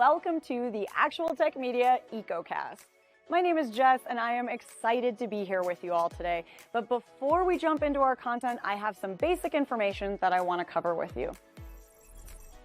welcome to the Actual Tech Media EcoCast. My name is Jess, and I am excited to be here with you all today. But before we jump into our content, I have some basic information that I want to cover with you.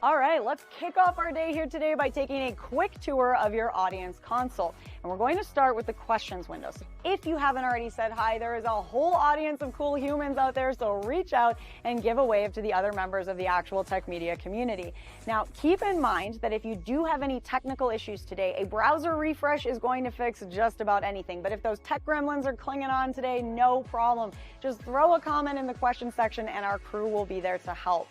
All right, let's kick off our day here today by taking a quick tour of your audience console. And we're going to start with the questions window. So if you haven't already said hi, there is a whole audience of cool humans out there, so reach out and give a wave to the other members of the Actual Tech Media community. Now, keep in mind that if you do have any technical issues today, a browser refresh is going to fix just about anything. But if those tech gremlins are clinging on today, no problem. Just throw a comment in the question section and our crew will be there to help.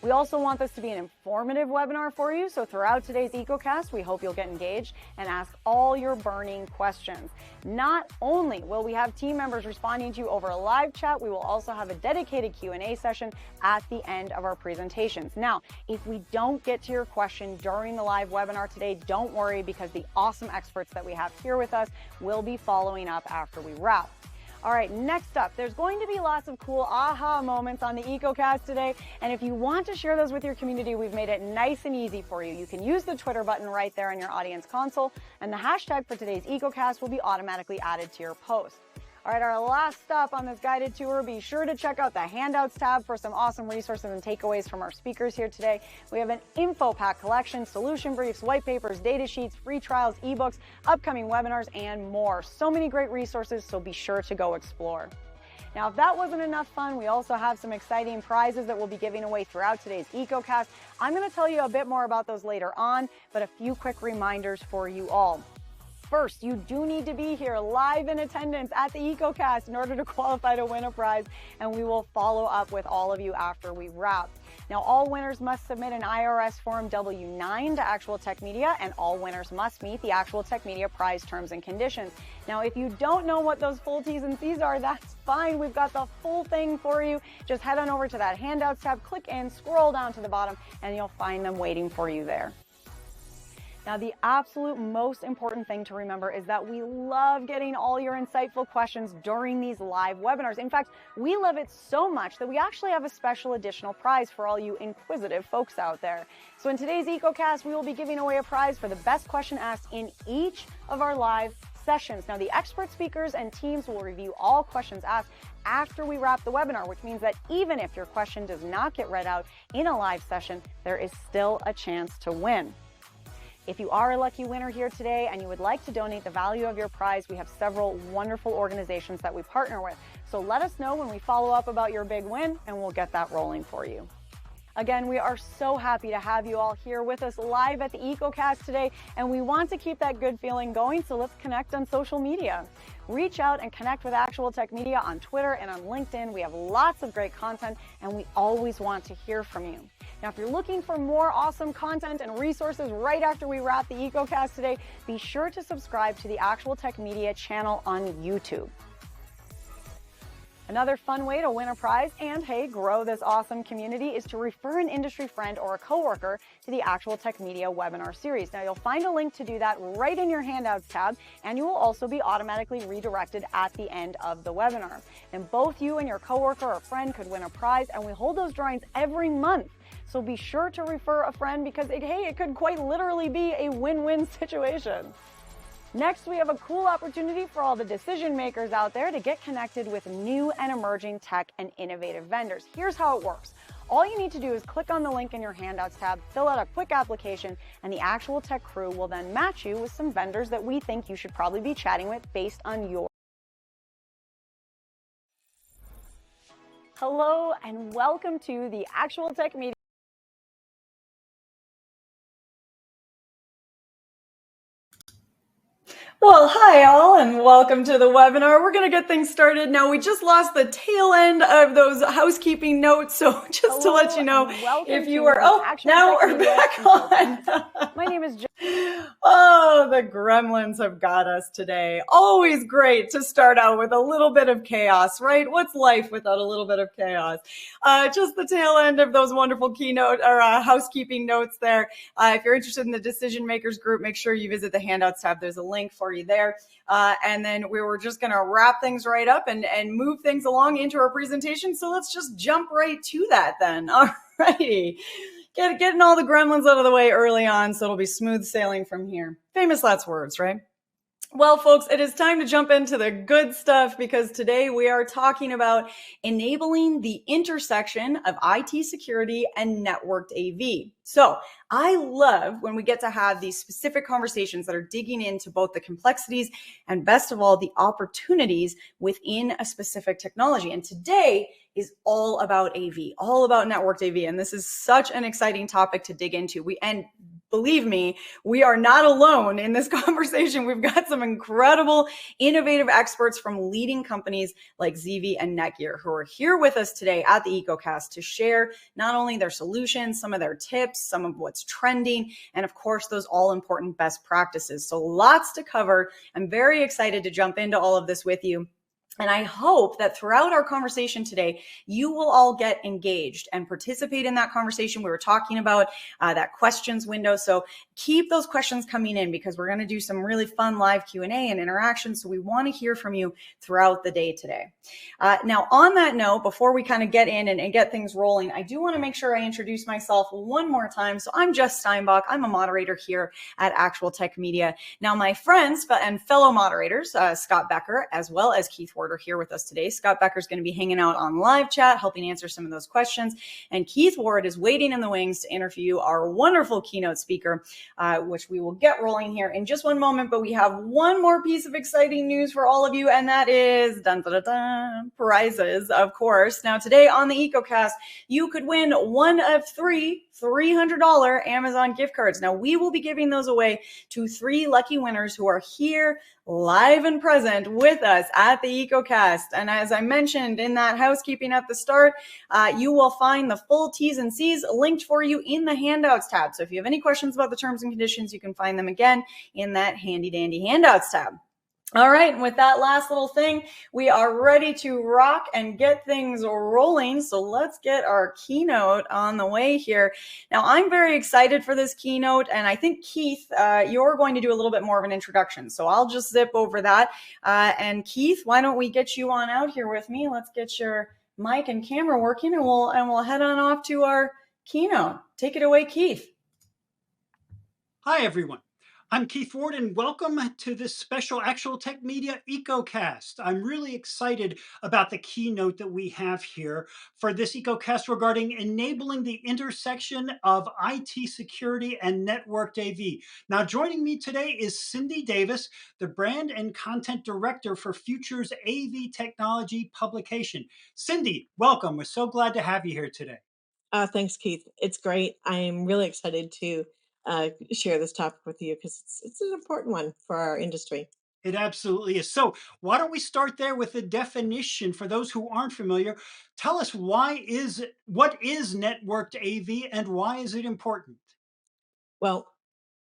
We also want this to be an informative webinar for you, so throughout today's EcoCast, we hope you'll get engaged and ask all your burning questions. Not only will we have team members responding to you over a live chat, we will also have a dedicated Q&A session at the end of our presentations. Now, if we don't get to your question during the live webinar today, don't worry, because the awesome experts that we have here with us will be following up after we wrap. All right, next up, there's going to be lots of cool aha moments on the EcoCast today. And if you want to share those with your community, we've made it nice and easy for you. You can use the Twitter button right there in your audience console, and the hashtag for today's EcoCast will be automatically added to your post. All right, our last stop on this guided tour, be sure to check out the handouts tab for some awesome resources and takeaways from our speakers here today. We have an info pack collection, solution briefs, white papers, data sheets, free trials, ebooks, upcoming webinars, and more. So many great resources, so be sure to go explore. Now, if that wasn't enough fun, we also have some exciting prizes that we'll be giving away throughout today's EcoCast. I'm going to tell you a bit more about those later on, but a few quick reminders for you all. First, you do need to be here live in attendance at the EcoCast in order to qualify to win a prize, and we will follow up with all of you after we wrap. Now, all winners must submit an IRS Form W-9 to Actual Tech Media, and all winners must meet the Actual Tech Media prize terms and conditions. Now, if you don't know what those full T's and C's are, that's fine. We've got the full thing for you. Just head on over to that handouts tab, click in, scroll down to the bottom, and you'll find them waiting for you there. Now, the absolute most important thing to remember is that we love getting all your insightful questions during these live webinars. In fact, we love it so much that we actually have a special additional prize for all you inquisitive folks out there. So in today's EcoCast, we will be giving away a prize for the best question asked in each of our live sessions. Now, the expert speakers and teams will review all questions asked after we wrap the webinar, which means that even if your question does not get read out in a live session, there is still a chance to win. If you are a lucky winner here today and you would like to donate the value of your prize, we have several wonderful organizations that we partner with. So let us know when we follow up about your big win, and we'll get that rolling for you. Again, we are so happy to have you all here with us live at the EcoCast today, and we want to keep that good feeling going, so let's connect on social media. Reach out and connect with Actual Tech Media on Twitter and on LinkedIn. We have lots of great content, and we always want to hear from you. Now, if you're looking for more awesome content and resources right after we wrap the EcoCast today, be sure to subscribe to the Actual Tech Media channel on YouTube. Another fun way to win a prize and, hey, grow this awesome community is to refer an industry friend or a coworker to the Actual Tech Media webinar series. Now, you'll find a link to do that right in your handouts tab, and you will also be automatically redirected at the end of the webinar. And both you and your coworker or friend could win a prize, and we hold those drawings every month. So be sure to refer a friend because, hey, it could quite literally be a win-win situation. Next, we have a cool opportunity for all the decision makers out there to get connected with new and emerging tech and innovative vendors. Here's how it works. All you need to do is click on the link in your handouts tab, fill out a quick application, and the Actual Tech crew will then match you with some vendors that we think you should probably be chatting with based on your. Hello, and welcome to the Actual Tech Media. Well, hi all, and welcome to the webinar. We're going to get things started. Now, we just lost the tail end of those housekeeping notes, so just to let you know, if you were, now we're back on. My name is Oh, the gremlins have got us today. Always great to start out with a little bit of chaos, right? What's life without a little bit of chaos? Just the tail end of those wonderful keynote or housekeeping notes there. If you're interested in the decision makers group, make sure you visit the handouts tab. There's a link for you there. And then we were just going to wrap things right up and move things along into our presentation. So let's just jump right to that then. All righty. getting all the gremlins out of the way early on, so it'll be smooth sailing from here. Famous last words, right? Well, folks, it is time to jump into the good stuff because today we are talking about enabling the intersection of IT security and networked AV. So, I love when we get to have these specific conversations that are digging into both the complexities and, best of all, the opportunities within a specific technology. And today is all about AV, all about networked AV. And this is such an exciting topic to dig into. And believe me, we are not alone in this conversation. We've got some incredible, innovative experts from leading companies like ZV and Netgear who are here with us today at the EcoCast to share not only their solutions, some of their tips, some of what's trending, and of course, those all important best practices. So lots to cover. I'm very excited to jump into all of this with you. And I hope that throughout our conversation today, you will all get engaged and participate in that conversation. We were talking about that questions window. So keep those questions coming in because we're going to do some really fun live Q&A and interaction. So we want to hear from you throughout the day today. Now, on that note, before we kind of get in and get things rolling, I do want to make sure I introduce myself one more time. So I'm Jess Steinbach. I'm a moderator here at Actual Tech Media. Now, my friends and fellow moderators, Scott Becker, as well as Keith Ward, are here with us today. Scott Becker is going to be hanging out on live chat, helping answer some of those questions. And Keith Ward is waiting in the wings to interview our wonderful keynote speaker, which we will get rolling here in just one moment. But we have one more piece of exciting news for all of you, and that is prizes, of course. Now, today on the EcoCast, you could win one of three $300 Amazon gift cards. Now, we will be giving those away to 3 lucky winners who are here live and present with us at the EcoCast. And as I mentioned in that housekeeping at the start, you will find the full T's and C's linked for you in the handouts tab. So if you have any questions about the terms and conditions, you can find them again in that handy dandy handouts tab. All right, and with that last little thing, we are ready to rock and get things rolling. So let's get our keynote on the way here. Now, I'm very excited for this keynote, and I think, Keith, you're going to do a little bit more of an introduction. So I'll just zip over that. And Keith, why don't we get you on out here with me? Let's get your mic and camera working, and we'll head on off to our keynote. Take it away, Keith. Hi, everyone. I'm Keith Ward, and welcome to this special Actual Tech Media EcoCast. I'm really excited about the keynote that we have here for this EcoCast regarding enabling the intersection of IT security and networked AV. Now, joining me today is Cindy Davis, the Brand and Content Director for Future's AV Technology publication. Cindy, welcome. We're so glad to have you here today. Thanks, Keith. It's great. I'm really excited to share this topic with you because it's an important one for our industry. It absolutely is. So, why don't we start there with the definition for those who aren't familiar? Tell us what is networked AV and why is it important? Well,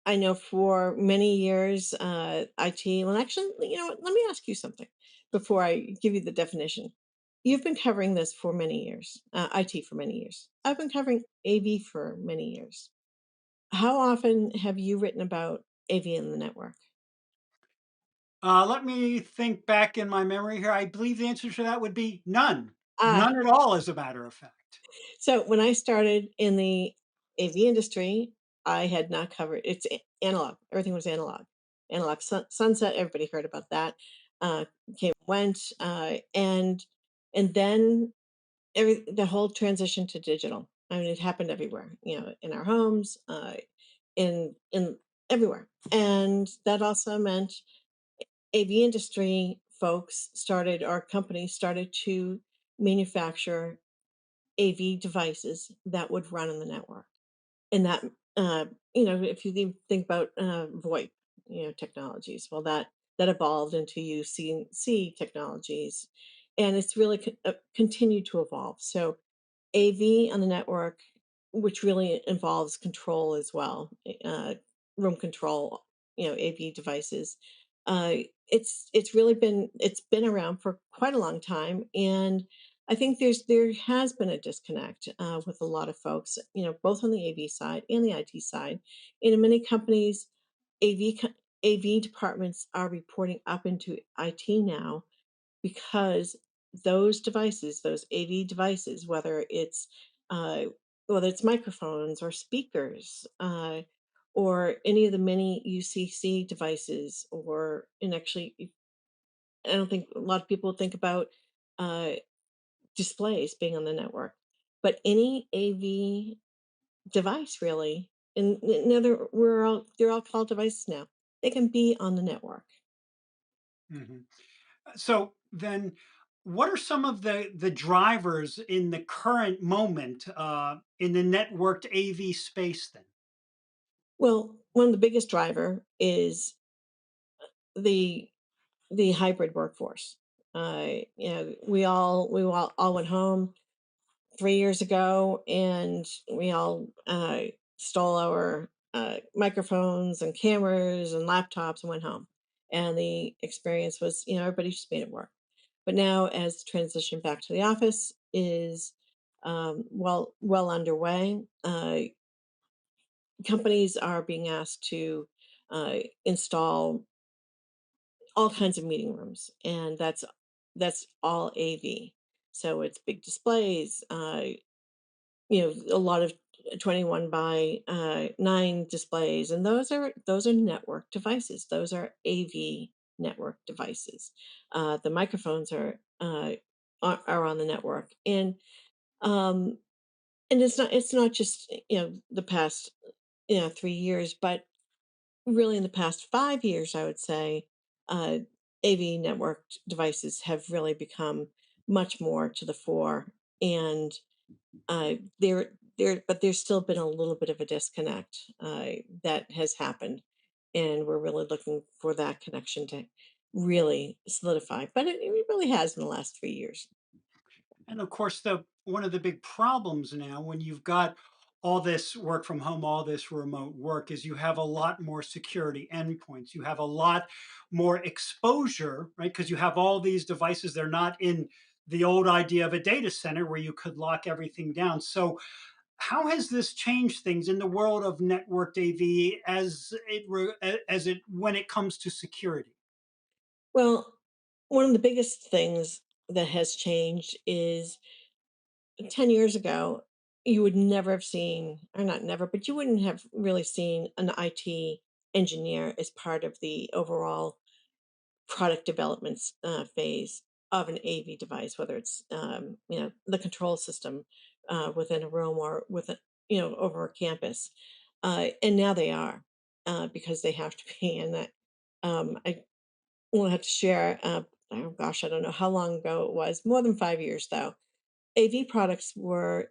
I know for many years, IT, well, actually, what, let me ask you something before I give you the definition. You've been covering this for many years, IT for many years. I've been covering AV for many years. How often have you written about AV in the network? Let me think back in my memory here. I believe the answer to that would be none. Ah, None at all, as a matter of fact. So when I started in the AV industry, I had not covered analog. Everything was analog. Analog sunset. Everybody heard about that. Came went, and then the whole transition to digital. I mean, it happened everywhere. In our homes, in everywhere, and that also meant AV industry folks started, or companies started to manufacture AV devices that would run on the network. And that, if you think about VoIP, technologies, well, that evolved into UC technologies, and it's really continued to evolve. So AV on the network, which really involves control as well, room control, AV devices. Uh, it's been around for quite a long time, and I think there has been a disconnect with a lot of folks, both on the AV side and the IT side. In many companies, AV AV departments are reporting up into IT now because those AV devices, whether it's whether it's microphones or speakers, or any of the many UCC devices, or and actually, I don't think a lot of people think about uh, displays being on the network, but any AV device really, and now they're all called devices now. They can be on the network. Mhm. So then, what are some of the drivers in the current moment in the networked AV space? Then. Well, one of the biggest driver is the hybrid workforce. We all went home 3 years ago, and we all stole our microphones and cameras and laptops and went home. And the experience was, everybody just made it work. But now, as the transition back to the office is well underway, companies are being asked to install all kinds of meeting rooms, and that's all AV. So it's big displays, a lot of 21 by 9 displays, and those are network devices. Those are AV network devices. The microphones are on the network, um, and it's not just the past 3 years, but really in the past 5 years, I would say, uh, AV networked devices have really become much more to the fore, and but there's still been a little bit of a disconnect that has happened, and we're really looking for that connection to really solidify. But it really has in the last 3 years. And of course, the one of the big problems now, when you've got all this work from home, all this remote work, is you have a lot more security endpoints. You have a lot more exposure, right? Because you have all these devices. They're not in the old idea of a data center where you could lock everything down. So, how has this changed things in the world of networked AV as it when it comes to security? Well, one of the biggest things that has changed is 10 years ago, you would never have seen, or not never, but you wouldn't have really seen an IT engineer as part of the overall product development phase of an AV device, whether it's the control system within a room or over a campus. And now they are, because they have to be. And that I will have to share. Oh gosh, I don't know how long ago it was. More than 5 years though. There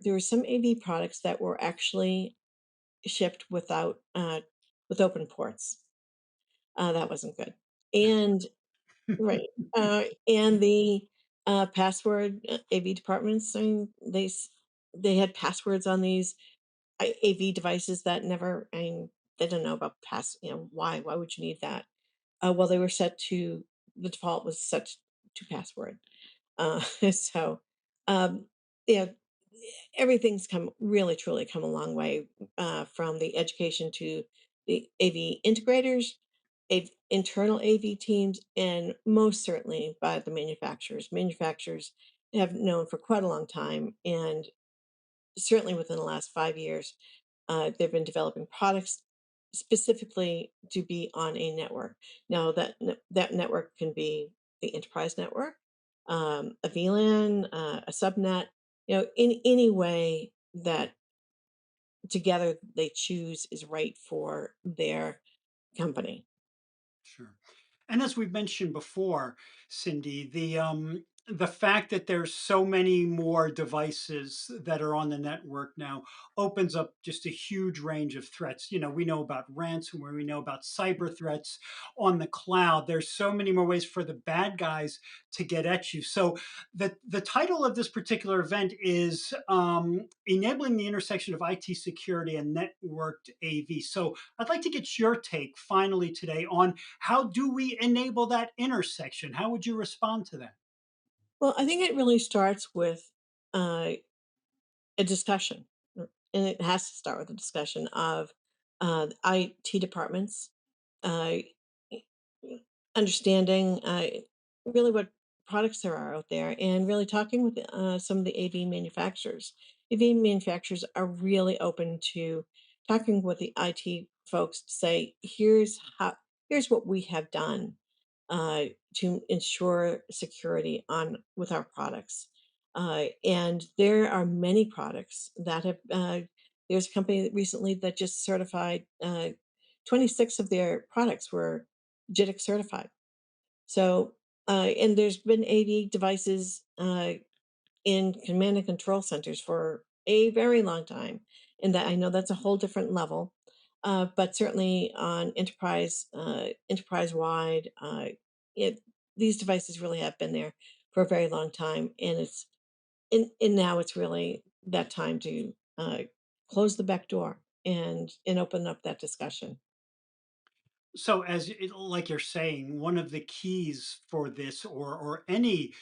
were some AV products that were actually shipped with open ports. That wasn't good. And right. And the password AV departments, I mean, they had passwords on these AV devices that never, I mean, they don't know about why would you need that? Well, they were set to, the default was set to password. So, um, yeah, everything's come really truly come a long way, from the education to the AV integrators, internal AV teams, and most certainly by the manufacturers. Manufacturers have known for quite a long time, and certainly within the last 5 years, they've been developing products specifically to be on a network. Now, that network can be the enterprise network, a VLAN, a subnet, in any way that together they choose is right for their company. Sure. And as we've mentioned before, Cindy, the fact that there's so many more devices that are on the network now opens up just a huge range of threats. We know about ransomware, we know about cyber threats on the cloud. There's so many more ways for the bad guys to get at you. So the title of this particular event is enabling the intersection of IT security and networked AV. So I'd like to get your take finally today on how do we enable that intersection? How would you respond to that? Well, I think it really starts with uh, a discussion, and it has to start with a discussion of IT departments, uh, understanding really what products there are out there, and really talking with some of the AV manufacturers EV manufacturers are really open to talking with the IT folks to say, here's what we have done to ensure security on with our products. And there are many products that have. There's a company recently that just certified 26 of their products were JITC certified. So, and there's been AV devices in command and control centers for a very long time, and that I know that's a whole different level. But certainly on enterprise wide, it these devices really have been there for a very long time, and and now it's really that time to close the back door and open up that discussion. So, like you're saying, one of the keys for this, or any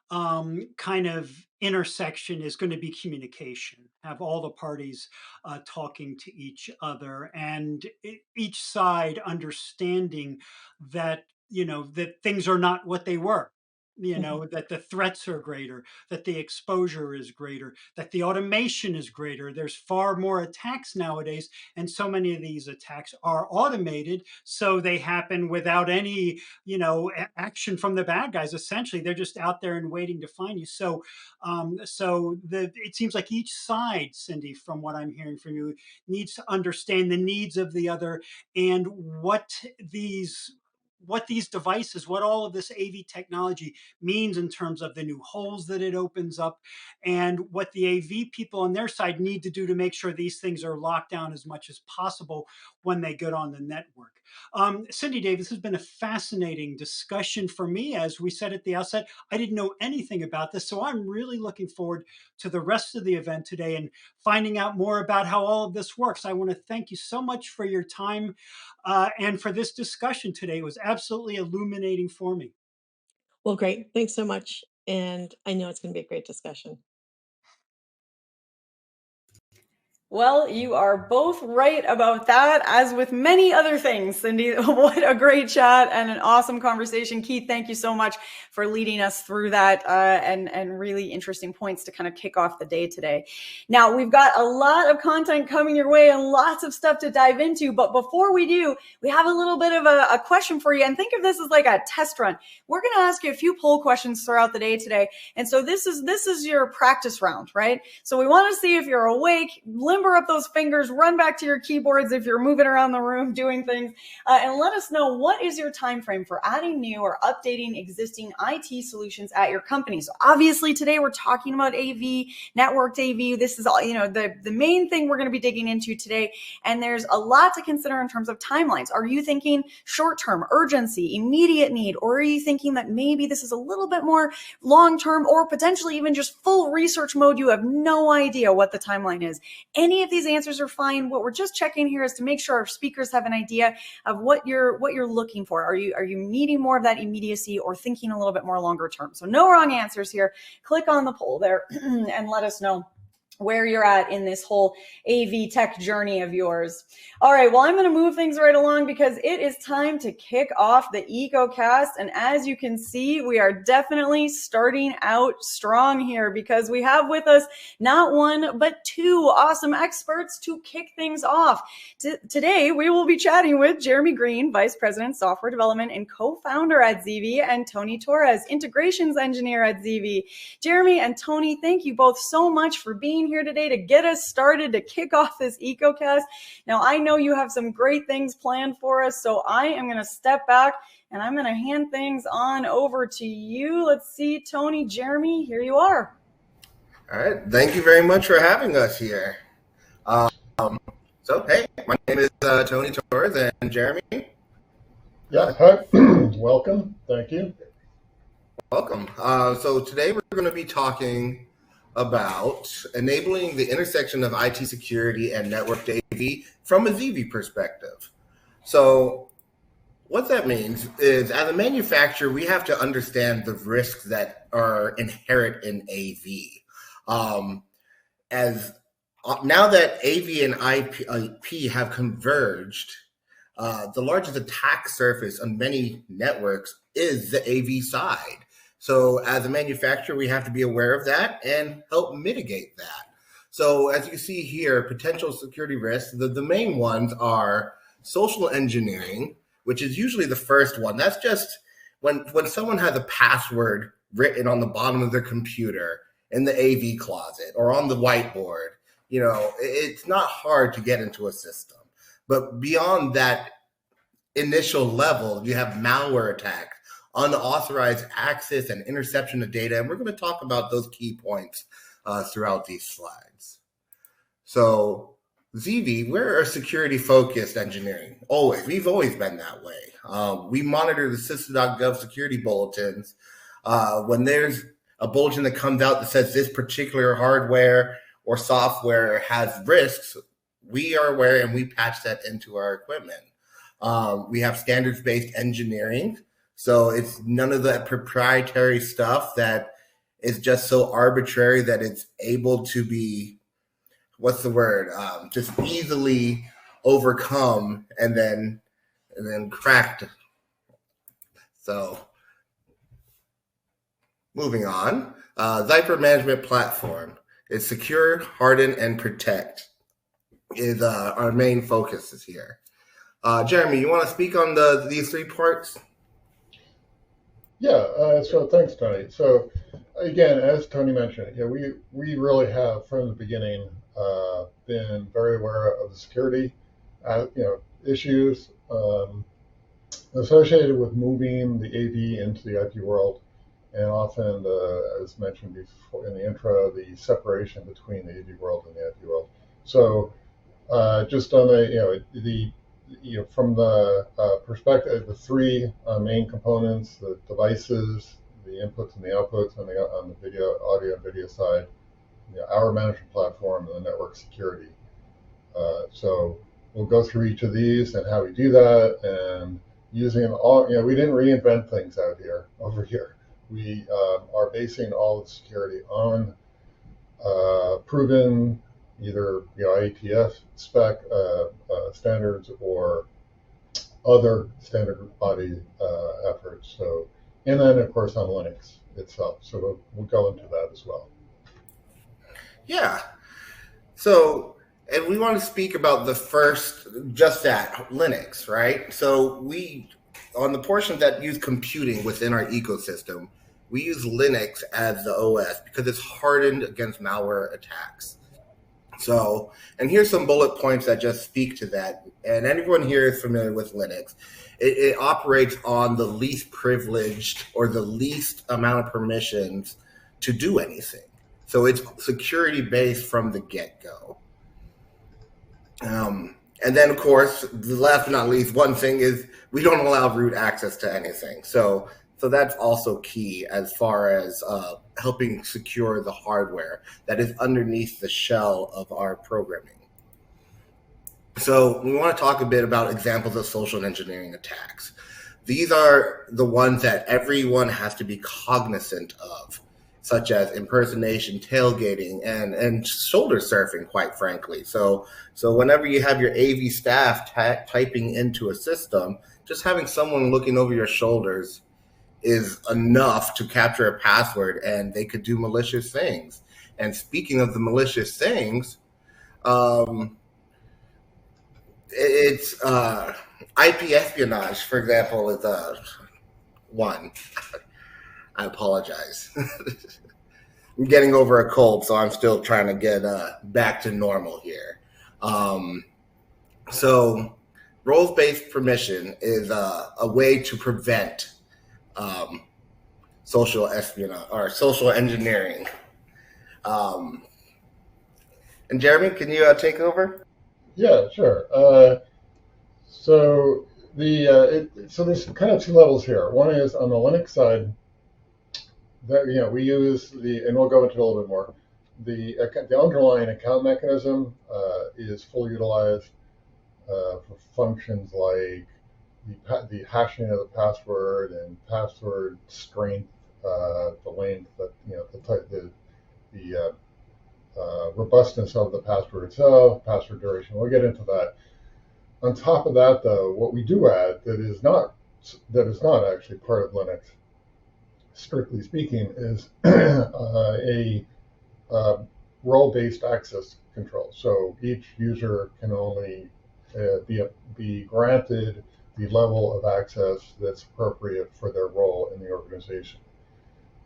kind of intersection, is going to be communication. Have all the parties talking to each other, and each side understanding that, that things are not what they were. Mhm. That the threats are greater, that the exposure is greater, that the automation is greater. There's far more attacks nowadays, and so many of these attacks are automated, so they happen without any action from the bad guys. Essentially, they're just out there and waiting to find you. So it seems like each side, Cindy, from what I'm hearing from you, needs to understand the needs of the other, and what these devices, what all of this AV technology means in terms of the new holes that it opens up, and what the AV people on their side need to do to make sure these things are locked down as much as possible when they get on the network. Cindy, Davis, has been a fascinating discussion for me. As we said at the outset, I didn't know anything about this, so I'm really looking forward to the rest of the event today and finding out more about how all of this works. I want to thank you so much for your time and for this discussion today. It was absolutely illuminating for me. Well, great. Thanks so much. And I know it's going to be a great discussion. Well, you are both right about that, as with many other things, Cindy. What a great chat and an awesome conversation. Keith, thank you so much for leading us through that and really interesting points to kind of kick off the day today. Now, we've got a lot of content coming your way and lots of stuff to dive into. But before we do, we have a little bit of a question for you. And think of this as like a test run. We're going to ask you a few poll questions throughout the day today. And so this is your practice round, right? So we want to see if you're awake, limber up those fingers, run back to your keyboards if you're moving around the room doing things, and let us know what is your time frame for adding new or updating existing IT solutions at your company. So obviously today we're talking about AV, networked AV. This is all, the main thing we're going to be digging into today. And there's a lot to consider in terms of timelines. Are you thinking short-term urgency, immediate need, or are you thinking that maybe this is a little bit more long-term or potentially even just full research mode? You have no idea what the timeline is. Any of these answers are fine. What we're just checking here is to make sure our speakers have an idea of what you're looking for. Are you needing more of that immediacy or thinking a little bit more longer term? So no wrong answers here. Click on the poll there and let us know where you're at in this whole AV tech journey of yours. All right, well, I'm going to move things right along because it is time to kick off the EcoCast. And as you can see, we are definitely starting out strong here because we have with us not one, but two awesome experts to kick things off. Today, we will be chatting with Jeremy Green, Vice President, Software Development and co-founder at ZV, and Tony Torres, Integrations Engineer at ZV. Jeremy and Tony, thank you both so much for being here today to get us started to kick off this EcoCast. Now, I know you have some great things planned for us, so I am going to step back and I'm going to hand things on over to you. Let's see, Tony, Jeremy, here you are. All right. Thank you very much for having us here. Hey, my name is Tony Torres, and Jeremy. Yeah, hi. Welcome. Thank you. Welcome. So today we're going to be talking about enabling the intersection of IT security and networked AV from a ZV perspective. So what that means is, as a manufacturer, we have to understand the risks that are inherent in AV. As Now that AV and IP have converged, the largest attack surface on many networks is the AV side. So as a manufacturer, we have to be aware of that and help mitigate that. So as you see here, potential security risks, the main ones are social engineering, which is usually the first one. That's just when someone has a password written on the bottom of their computer in the AV closet or on the whiteboard. It's not hard to get into a system. But beyond that initial level, you have malware attacks, unauthorized access and interception of data. And we're going to talk about those key points throughout these slides. So ZV, we're a security-focused engineering. We've always been that way. We monitor the system.gov security bulletins. When there's a bulletin that comes out that says this particular hardware or software has risks, we are aware and we patch that into our equipment. We have standards-based engineering, so it's none of that proprietary stuff that is just so arbitrary that it's able to be, just easily overcome and then cracked. So moving on, Zyper Management Platform is secure, harden, and protect is our main focus is here. Jeremy, you want to speak on these three parts? Yeah, so thanks, Tony. So again, as Tony mentioned, we really have from the beginning been very aware of the security issues associated with moving the AV into the IP world, and often, as mentioned before in the intro, the separation between the AV world and the IP world. So just on from the perspective, the three main components, the devices, the inputs and the outputs on the audio and video side, our management platform, and the network security. So we'll go through each of these and how we do that, and using all, we didn't reinvent things over here. We are basing all the security on proven either IETF spec standards or other standard body efforts. So, and then of course on Linux itself. So we'll go into that as well. Yeah. So, and we want to speak about the first, just that, Linux, right? So on the portions that use computing within our ecosystem, we use Linux as the OS because it's hardened against malware attacks. So, and here's some bullet points that just speak to that. And everyone here is familiar with Linux. It operates on the least privileged or the least amount of permissions to do anything. So it's security based from the get-go. And then, of course, the last but not least, one thing is we don't allow root access to anything. So that's also key as far as helping secure the hardware that is underneath the shell of our programming. So we want to talk a bit about examples of social engineering attacks. These are the ones that everyone has to be cognizant of, such as impersonation, tailgating, and shoulder surfing, quite frankly. So whenever you have your AV staff typing into a system, just having someone looking over your shoulders is enough to capture a password, and they could do malicious things. And speaking of the malicious things, it's IP espionage, for example, is one. I apologize. I'm getting over a cold, so I'm still trying to get back to normal here. So roles-based permission is a way to prevent social espionage or social engineering. And Jeremy, can you take over? Yeah, sure. So there's kind of two levels here. One is on the Linux side that we use and we'll go into it a little bit more. The underlying account mechanism is fully utilized for functions like the hashing of the password and password strength, the length, the robustness of the password itself, password duration. We'll get into that. On top of that, though, what we do add that is not actually part of Linux, strictly speaking, is a role-based access control. So each user can only be granted the level of access that's appropriate for their role in the organization.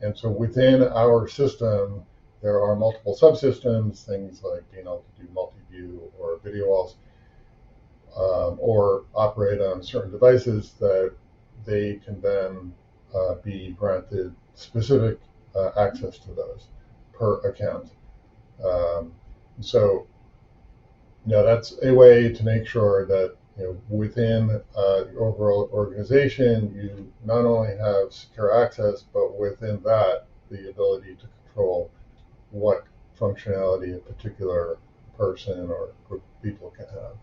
And so within our system, there are multiple subsystems, things like being able to do multi-view or video walls, or operate on certain devices that they can then be granted specific access to those per account. So, that's a way to make sure that within the overall organization, you not only have secure access, but within that, the ability to control what functionality a particular person or group of people can have.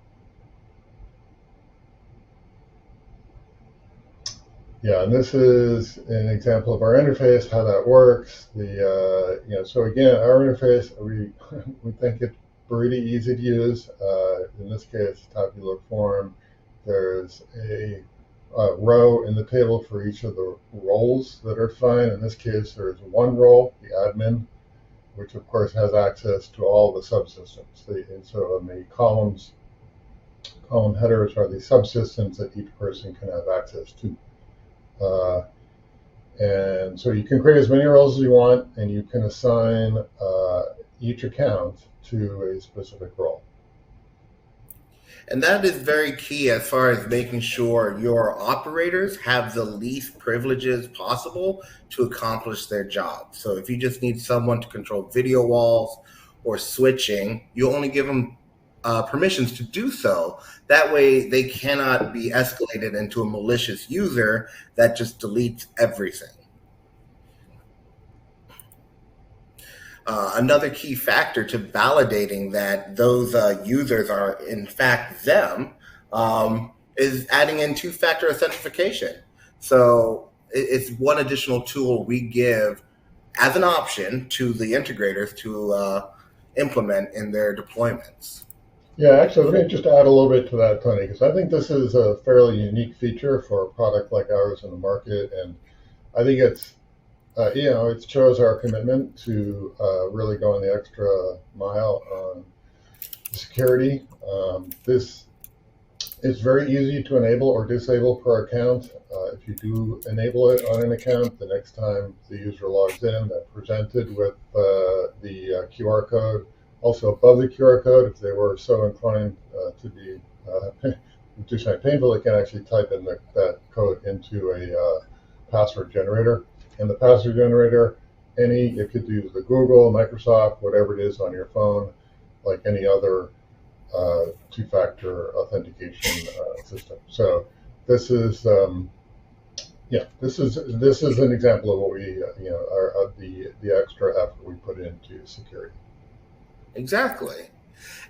Yeah, and this is an example of our interface, how that works. So again, our interface, we think it's pretty easy to use. In this case, tabular form. There's a row in the table for each of the roles that are assigned. In this case, there's one role, the admin, which of course has access to all the subsystems. And so in the column headers are the subsystems that each person can have access to. And so you can create as many roles as you want, and you can assign each account to a specific role. And that is very key as far as making sure your operators have the least privileges possible to accomplish their job. So if you just need someone to control video walls or switching, you only give them permissions to do so. That way they cannot be escalated into a malicious user that just deletes everything. Another key factor to validating that those users are in fact them is adding in two-factor authentication. So it's one additional tool we give as an option to the integrators to implement in their deployments. Yeah, actually, let me just add a little bit to that, Tony, because I think this is a fairly unique feature for a product like ours in the market, and I think it's it shows our commitment to really going the extra mile on security. This is very easy to enable or disable per account. If you do enable it on an account, the next time the user logs in, they're presented with the QR code. Also above the QR code, if they were so inclined to be do something painful, they can actually type in that code into a password generator. And the password generator, it could use the Google, Microsoft, whatever it is on your phone, like any other two-factor authentication system. So this is this is an example of what we the extra effort we put into security. Exactly.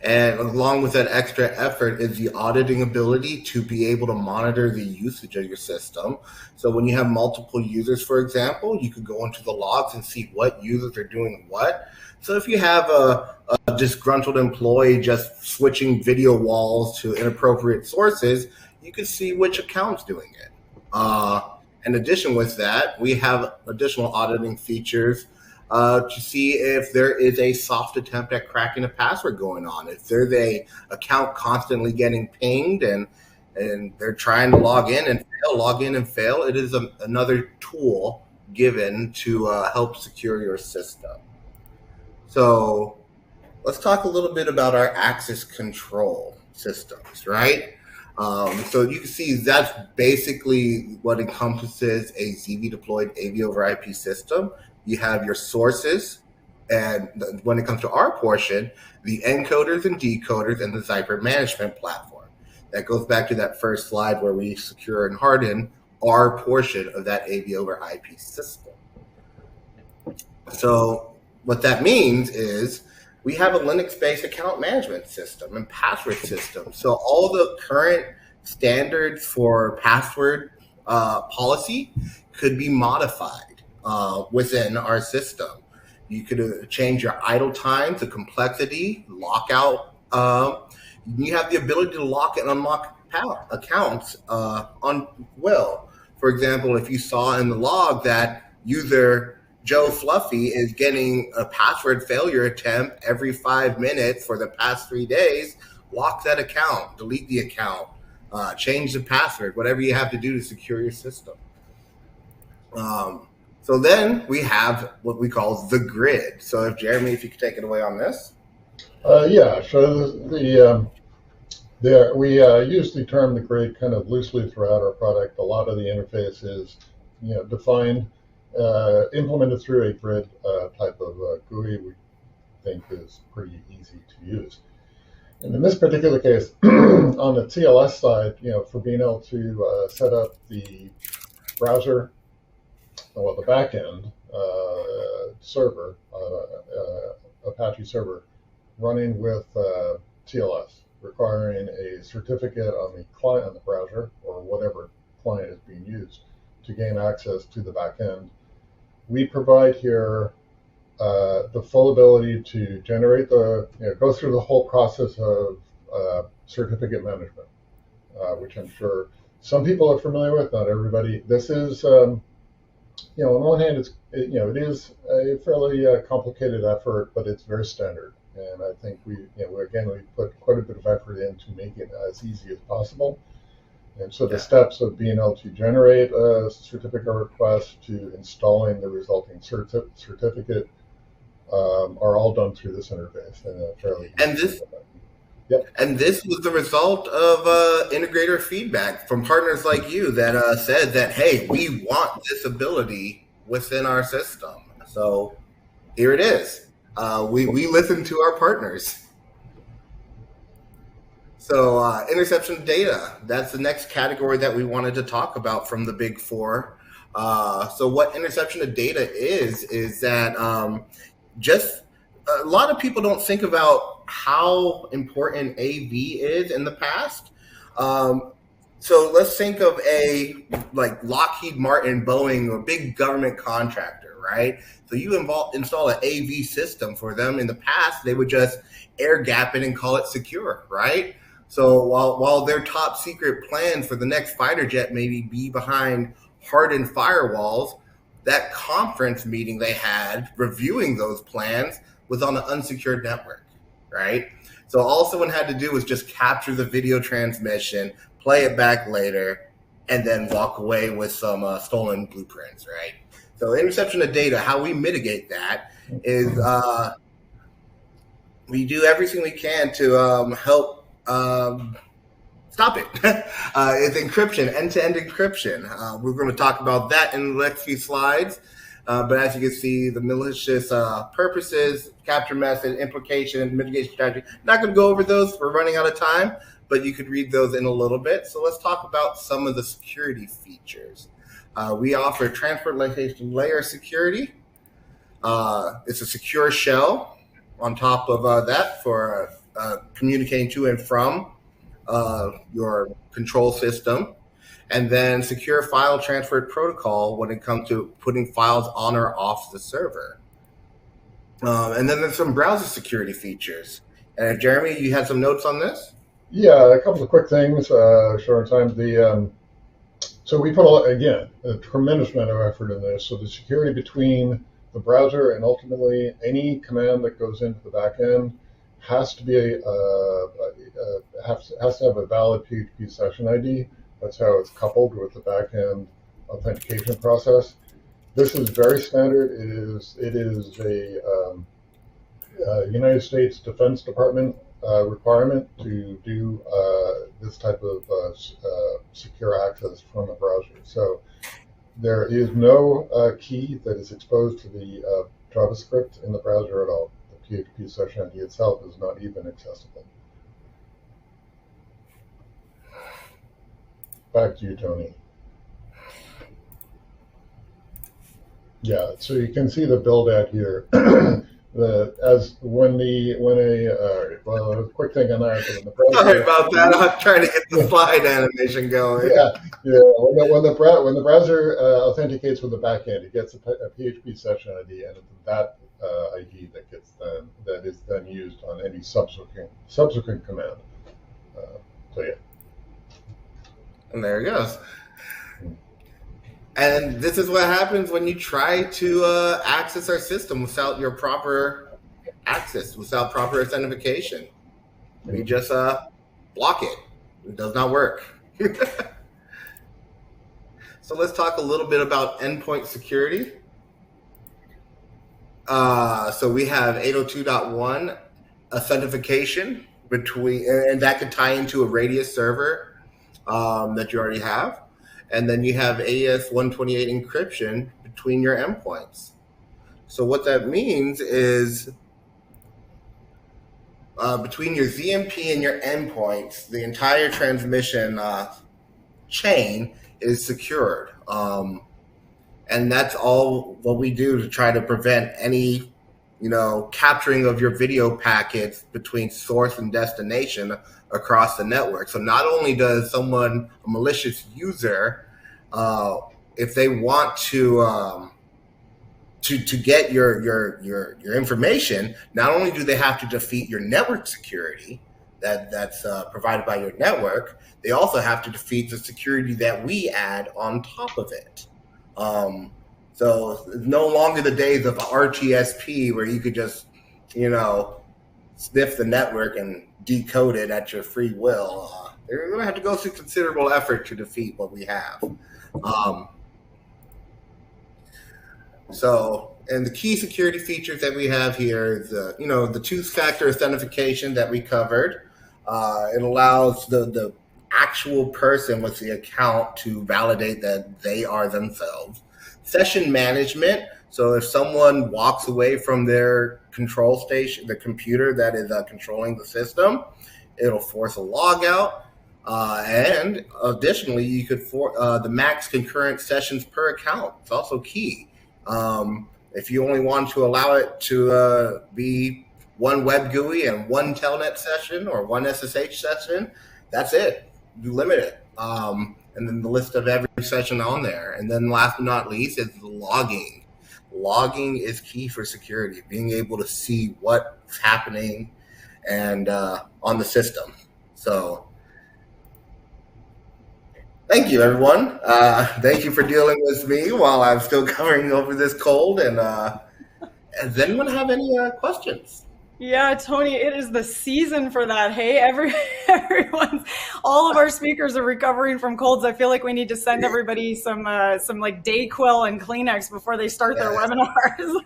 And along with that extra effort is the auditing ability to be able to monitor the usage of your system. So when you have multiple users, for example, you could go into the logs and see what users are doing what. So if you have a disgruntled employee just switching video walls to inappropriate sources, you can see which account's doing it. In addition with that, we have additional auditing features to see if there is a soft attempt at cracking a password going on. If there's a account constantly getting pinged and they're trying to log in and fail, it is another tool given to help secure your system. So let's talk a little bit about our access control systems, right? So you can see that's basically what encompasses a ZV deployed AV over IP system. You have your sources, and when it comes to our portion, the encoders and decoders and the Zyper management platform. That goes back to that first slide where we secure and harden our portion of that AV over IP system. So what that means is we have a Linux-based account management system and password system. So all the current standards for password policy could be modified within our system. You could change your idle time to complexity, lockout. You have the ability to lock and unlock accounts on will. For example, if you saw in the log that user Joe Fluffy is getting a password failure attempt every 5 minutes for the past 3 days, lock that account, delete the account, change the password, whatever you have to do to secure your system. So then we have what we call the grid. So if Jeremy, if you could take it away on this. Yeah, so we use the term the grid kind of loosely throughout our product. A lot of the interface is defined, implemented through a grid type of GUI we think is pretty easy to use. And in this particular case, on the TLS side, for being able to set up the browser, well, the backend server, Apache server, running with TLS, requiring a certificate on the client, on the browser, or whatever client is being used to gain access to the backend. We provide here the full ability to generate go through the whole process of certificate management, which I'm sure some people are familiar with, not everybody. This is, on one hand, it is a fairly complicated effort, but it's very standard. And I think we put quite a bit of effort into making it as easy as possible. And so the steps of being able to generate a certificate request to installing the resulting certificate are all done through this interface in a fairly easy way. And this was the result of integrator feedback from partners like you that said that, hey, we want this ability within our system. So here it is. We listen to our partners. So interception of data, that's the next category that we wanted to talk about from the big four. So what interception of data is that just a lot of people don't think about how important AV is in the past. So let's think of like Lockheed Martin, Boeing, or big government contractor, right? So you install an AV system for them. In the past, they would just air gap it and call it secure, right? So while their top secret plans for the next fighter jet maybe be behind hardened firewalls, that conference meeting they had reviewing those plans was on an unsecured network, right? So all someone had to do was just capture the video transmission, play it back later, and then walk away with some stolen blueprints, right? So interception of data, how we mitigate that is we do everything we can to help stop it. It's encryption, end-to-end encryption. We're going to talk about that in the next few slides. But as you can see, the malicious purposes, capture method, implication, mitigation strategy. Not going to go over those. We're running out of time, but you could read those in a little bit. So let's talk about some of the security features. We offer transport location layer security. It's a secure shell on top of that for communicating to and from your control system. And then secure file transfer protocol when it comes to putting files on or off the server. And then there's some browser security features. And Jeremy, you had some notes on this? Yeah, a couple of quick things, short time. So we put, a tremendous amount of effort in this. So the security between the browser and ultimately any command that goes into the back end has to be has to have a valid PHP session ID. That's how it's coupled with the back-end authentication process. This is very standard. It is a United States Defense Department requirement to do this type of secure access from a browser. So there is no key that is exposed to the JavaScript in the browser at all. The PHP session ID itself is not even accessible. Back to you, Tony. Yeah, so you can see the build out here. Quick thing on that. When the browser, sorry about that. I'm trying to get the slide animation going. Yeah. When the browser authenticates with the backend, it gets a PHP session ID, and it's that ID that is then used on any subsequent command. So yeah. And there it goes. And this is what happens when you try to access our system without your proper access, without proper authentication. We just block it. It does not work. So let's talk a little bit about endpoint security. So we have 802.1 authentication between, and that could tie into a Radius server that you already have. And then you have AES 128 encryption between your endpoints. So what that means is between your ZMP and your endpoints, the entire transmission chain is secured. And that's all what we do to try to prevent any, capturing of your video packets between source and destination across the network. So not only does someone, a malicious user, if they want to get your information, not only do they have to defeat your network security that's provided by your network, they also have to defeat the security that we add on top of it. So it's no longer the days of RTSP where you could just, sniff the network and decode it at your free will. They're going to have to go through considerable effort to defeat what we have. And the key security features that we have here is, the two-factor authentication that we covered. It allows the actual person with the account to validate that they are themselves. Session management. So if someone walks away from their control station, the computer that is controlling the system, it'll force a logout. And additionally, you could the max concurrent sessions per account. It's also key. If you only want to allow it to be one web GUI and one telnet session or one SSH session, that's it. You limit it. And then the list of every session on there. And then last but not least is the logging. Logging is key for security, being able to see what's happening and on the system. So thank you, everyone. Thank you for dealing with me while I'm still covering over this cold. And does anyone have any questions? Yeah, Tony, it is the season for that. Hey, all of our speakers are recovering from colds. I feel like we need to send everybody some like Dayquil and Kleenex before they start their webinars.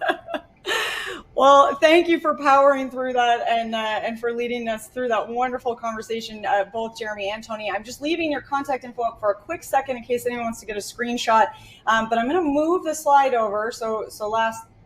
Well, thank you for powering through that and for leading us through that wonderful conversation, both Jeremy and Tony. I'm just leaving your contact info up for a quick second in case anyone wants to get a screenshot. But I'm going to move the slide over. So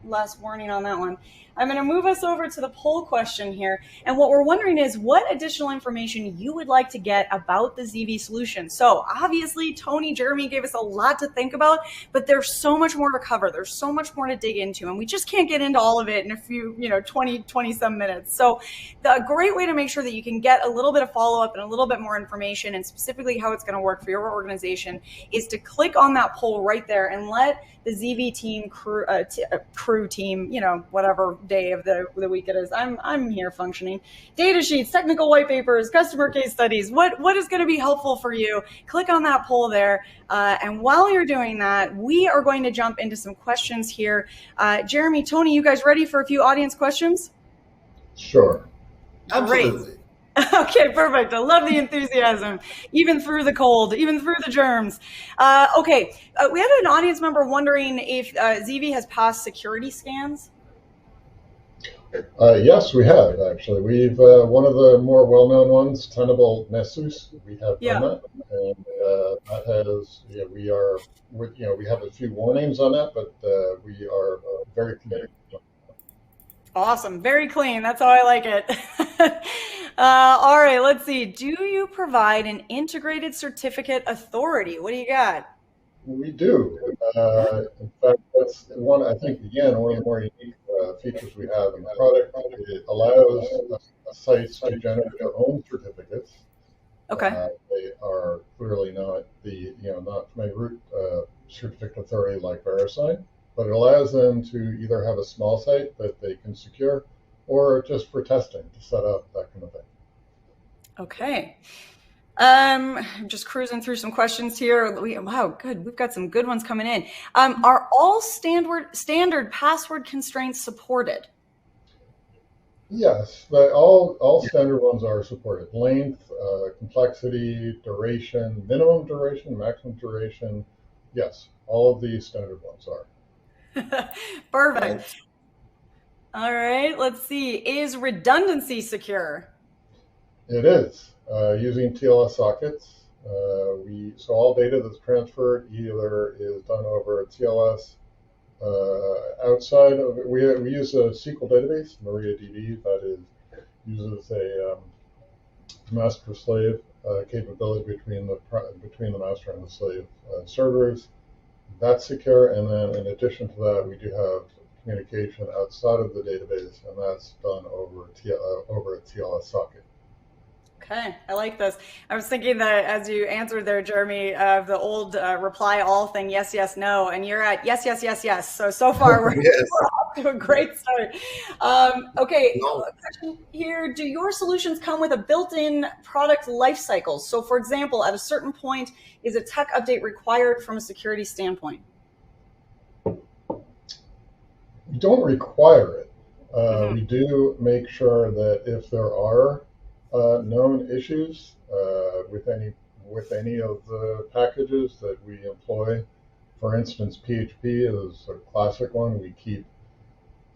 last warning on that one. I'm going to move us over to the poll question here. And what we're wondering is what additional information you would like to get about the ZV solution. So obviously, Tony, Jeremy gave us a lot to think about, but there's so much more to cover. There's so much more to dig into, and we just can't get into all of it in a few, 20 some minutes. So the great way to make sure that you can get a little bit of follow-up and a little bit more information and specifically how it's going to work for your organization is to click on that poll right there and let the ZV team crew team, whatever day of the week it is. I'm here functioning. Data sheets, technical white papers, customer case studies. What is going to be helpful for you? Click on that poll there. And while you're doing that, we are going to jump into some questions here. Jeremy, Tony, you guys ready for a few audience questions? Sure. Absolutely. Great. Okay, perfect. I love the enthusiasm, even through the cold, even through the germs. Okay, we had an audience member wondering if ZV has passed security scans. Yes, we have actually. We've one of the more well-known ones, Tenable Nessus. We have done that, and that has we have a few warnings on that, but we are very clear. Awesome. Very clean. That's how I like it. All right, let's see. Do you provide an integrated certificate authority? What do you got? We do. In fact, that's one, I think, again, one of the more unique features we have in the product. It allows sites to generate their own certificates. Okay. They are clearly not not my root certificate authority like VeriSign, but it allows them to either have a small site that they can secure or just for testing to set up that kind of thing. Okay. I'm just cruising through some questions here. Wow, good. We've got some good ones coming in. Are all standard password constraints supported? Yes, but all standard ones are supported. Length, complexity, duration, minimum duration, maximum duration. Yes, all of these standard ones are. Perfect. All right, let's see. Is redundancy secure? It is using TLS sockets. So all data that's transferred either is done over TLS outside of it. We use a SQL database, MariaDB, that uses a master slave capability between the master and the slave servers. That's secure, and then in addition to that, we do have communication outside of the database, and that's done over a TLS socket. Okay, I like this. I was thinking that as you answered there, Jeremy, of the old reply all thing, yes, yes, no, and you're at yes, yes, yes, yes. So far we're, Yes. we're off to a great start. Okay, No. a question here. Do your solutions come with a built-in product life cycle? So for example, at a certain point, is a tech update required from a security standpoint? We don't require it. We do make sure that if there are known issues with any of the packages that we employ, for instance, PHP is a classic one. We keep,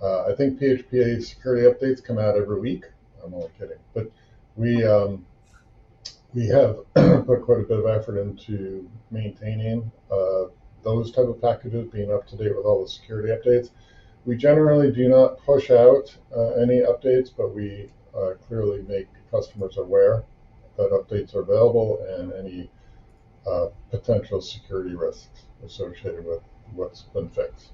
I think PHP security updates come out every week. I'm only kidding, but we have put quite a bit of effort into maintaining those type of packages, being up to date with all the security updates. We generally do not push out any updates, but we clearly make customers aware that updates are available and any potential security risks associated with what's been fixed.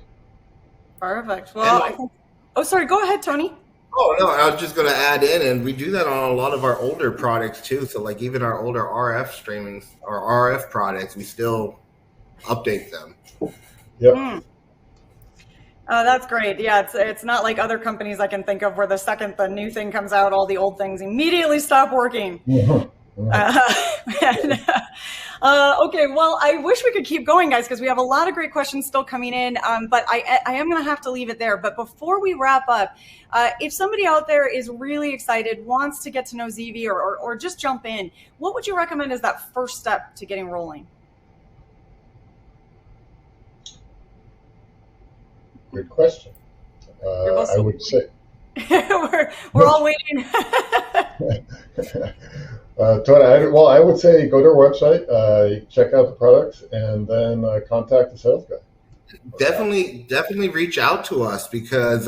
Perfect. Well, I think. Oh, sorry. Go ahead, Tony. Oh, no, I was just going to add in, and we do that on a lot of our older products too. So like even our older RF streaming or RF products, we still update them. Yep. Oh, that's great. Yeah, it's not like other companies I can think of where the second the new thing comes out, all the old things immediately stop working. Okay, well, I wish we could keep going, guys, because we have a lot of great questions still coming in, but I am going to have to leave it there. But before we wrap up, if somebody out there is really excited, wants to get to know ZV or just jump in, what would you recommend as that first step to getting rolling? Good question. I would say we're all waiting. I would say go to our website, check out the products, and then contact the sales guy. Definitely reach out to us because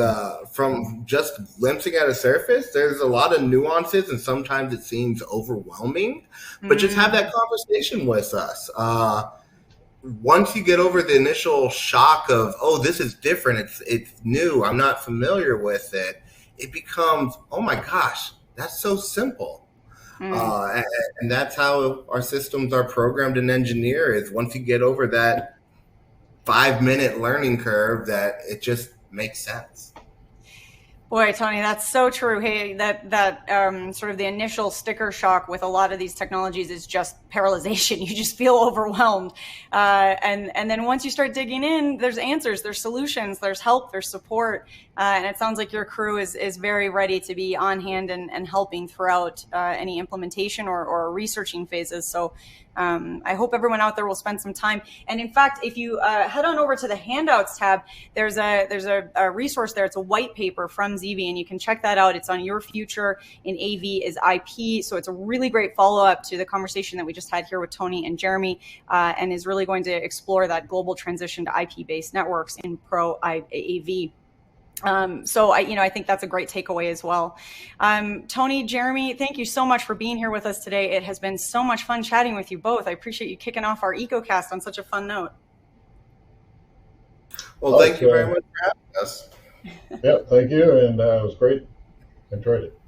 from just glimpsing at a surface, there's a lot of nuances and sometimes it seems overwhelming, but just have that conversation with us. Once you get over the initial shock of, oh, this is different, it's new, I'm not familiar with it, it becomes, oh my gosh, that's so simple. And that's how our systems are programmed and engineered, is once you get over that 5-minute learning curve, that it just makes sense. Boy, Tony, that's so true. Hey, that sort of the initial sticker shock with a lot of these technologies is just paralyzation. You just feel overwhelmed. And then once you start digging in, there's answers, there's solutions, there's help, there's support. And it sounds like your crew is very ready to be on hand and helping throughout any implementation or researching phases. So I hope everyone out there will spend some time. And in fact, if you head on over to the handouts tab, there's a resource there. It's a white paper from ZV, and you can check that out. It's on your future in AV is IP. So it's a really great follow-up to the conversation that we just had here with Tony and Jeremy, and is really going to explore that global transition to IP-based networks in Pro AV. So I think that's a great takeaway as well. Tony, Jeremy, thank you so much for being here with us today. It has been so much fun chatting with you both. I appreciate you kicking off our EcoCast on such a fun note. Well, thank you very much for having us. Yeah, thank you, and it was great. Enjoyed it.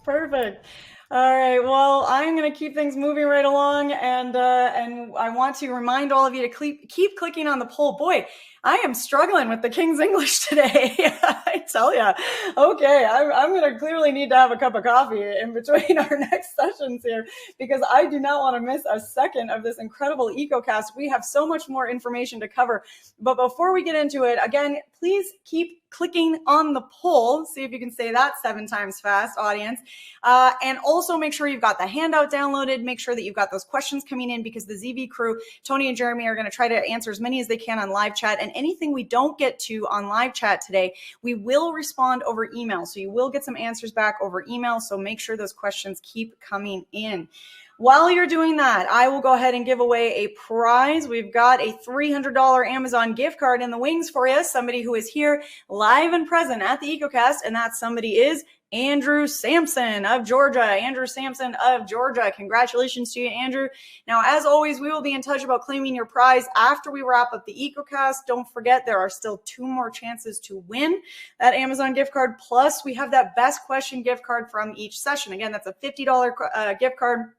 Perfect. All right. Well, I'm going to keep things moving right along, and I want to remind all of you to keep clicking on the poll. Boy, I am struggling with the King's English today. I tell you. Okay, I'm going to clearly need to have a cup of coffee in between our next sessions here, because I do not want to miss a second of this incredible EcoCast. We have so much more information to cover. But before we get into it, again, please keep clicking on the poll. See if you can say that 7 times fast, audience. And also make sure you've got the handout downloaded. Make sure that you've got those questions coming in, because the ZV crew, Tony and Jeremy, are going to try to answer as many as they can on live chat. And anything we don't get to on live chat today, we will respond over email. So you will get some answers back over email. So make sure those questions keep coming in. While you're doing that, I will go ahead and give away a prize. We've got a $300 Amazon gift card in the wings for you. Somebody who is here live and present at the EcoCast, and that somebody is Andrew Sampson of Georgia. Andrew Sampson of Georgia. Congratulations to you, Andrew. Now, as always, we will be in touch about claiming your prize after we wrap up the EcoCast. Don't forget, there are still 2 more chances to win that Amazon gift card. Plus, we have that best question gift card from each session. Again, that's a $50 gift card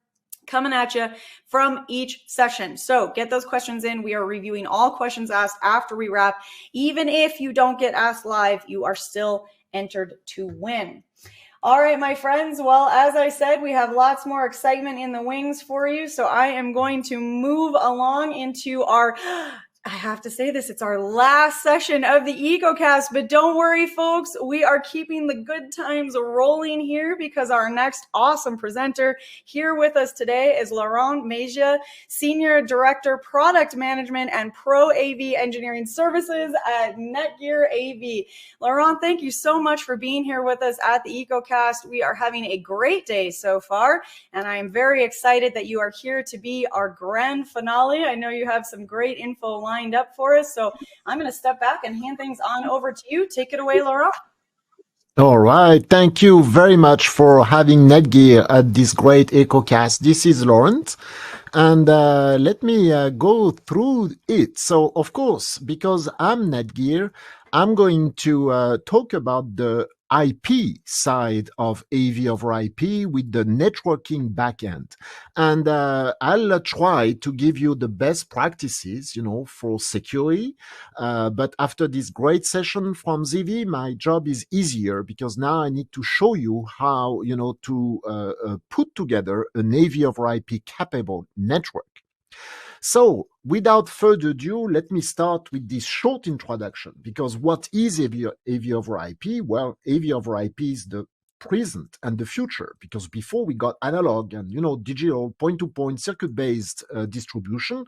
coming at you from each session. So get those questions in. We are reviewing all questions asked after we wrap. Even if you don't get asked live, you are still entered to win. All right, my friends. Well, as I said, we have lots more excitement in the wings for you. So I am going to move along into our, I have to say this, it's our last session of the EcoCast, but don't worry, folks. We are keeping the good times rolling here, because our next awesome presenter here with us today is Laurent Mejia, Senior Director, Product Management and Pro AV Engineering Services at Netgear AV. Laurent, thank you so much for being here with us at the EcoCast. We are having a great day so far, and I am very excited that you are here to be our grand finale. I know you have some great info lined up for us. So I'm going to step back and hand things on over to you. Take it away, Laurent. All right. Thank you very much for having Netgear at this great EcoCast. This is Laurent. And let me go through it. So, of course, because I'm Netgear, I'm going to talk about the IP side of AV over IP with the networking backend. And I'll try to give you the best practices, for security. But after this great session from ZV, my job is easier, because now I need to show you how, to put together an AV over IP capable network. So, without further ado, let me start with this short introduction, because what is AV over IP? Well, AV over IP is the present and the future, because before we got analog and, digital point-to-point circuit-based distribution,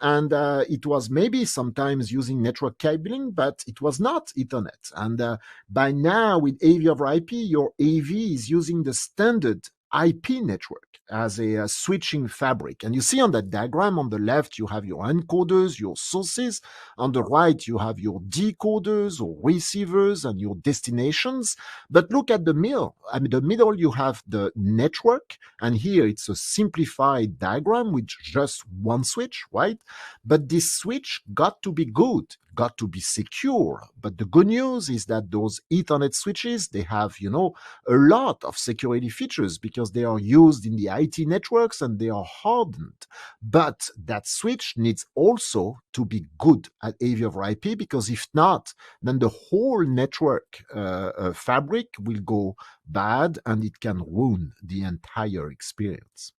and it was maybe sometimes using network cabling, but it was not Ethernet. And by now, with AV over IP, your AV is using the standard IP network as a switching fabric. And you see on that diagram on the left, you have your encoders, your sources. On the right, you have your decoders or receivers and your destinations. But look at the middle. The middle, you have the network. And here it's a simplified diagram with just one switch, right? But this switch got to be good, got to be secure. But the good news is that those Ethernet switches, they have, a lot of security features, because they are used in the IT networks and they are hardened. But that switch needs also to be good at AV over IP, because if not, then the whole network fabric will go bad and it can ruin the entire experience.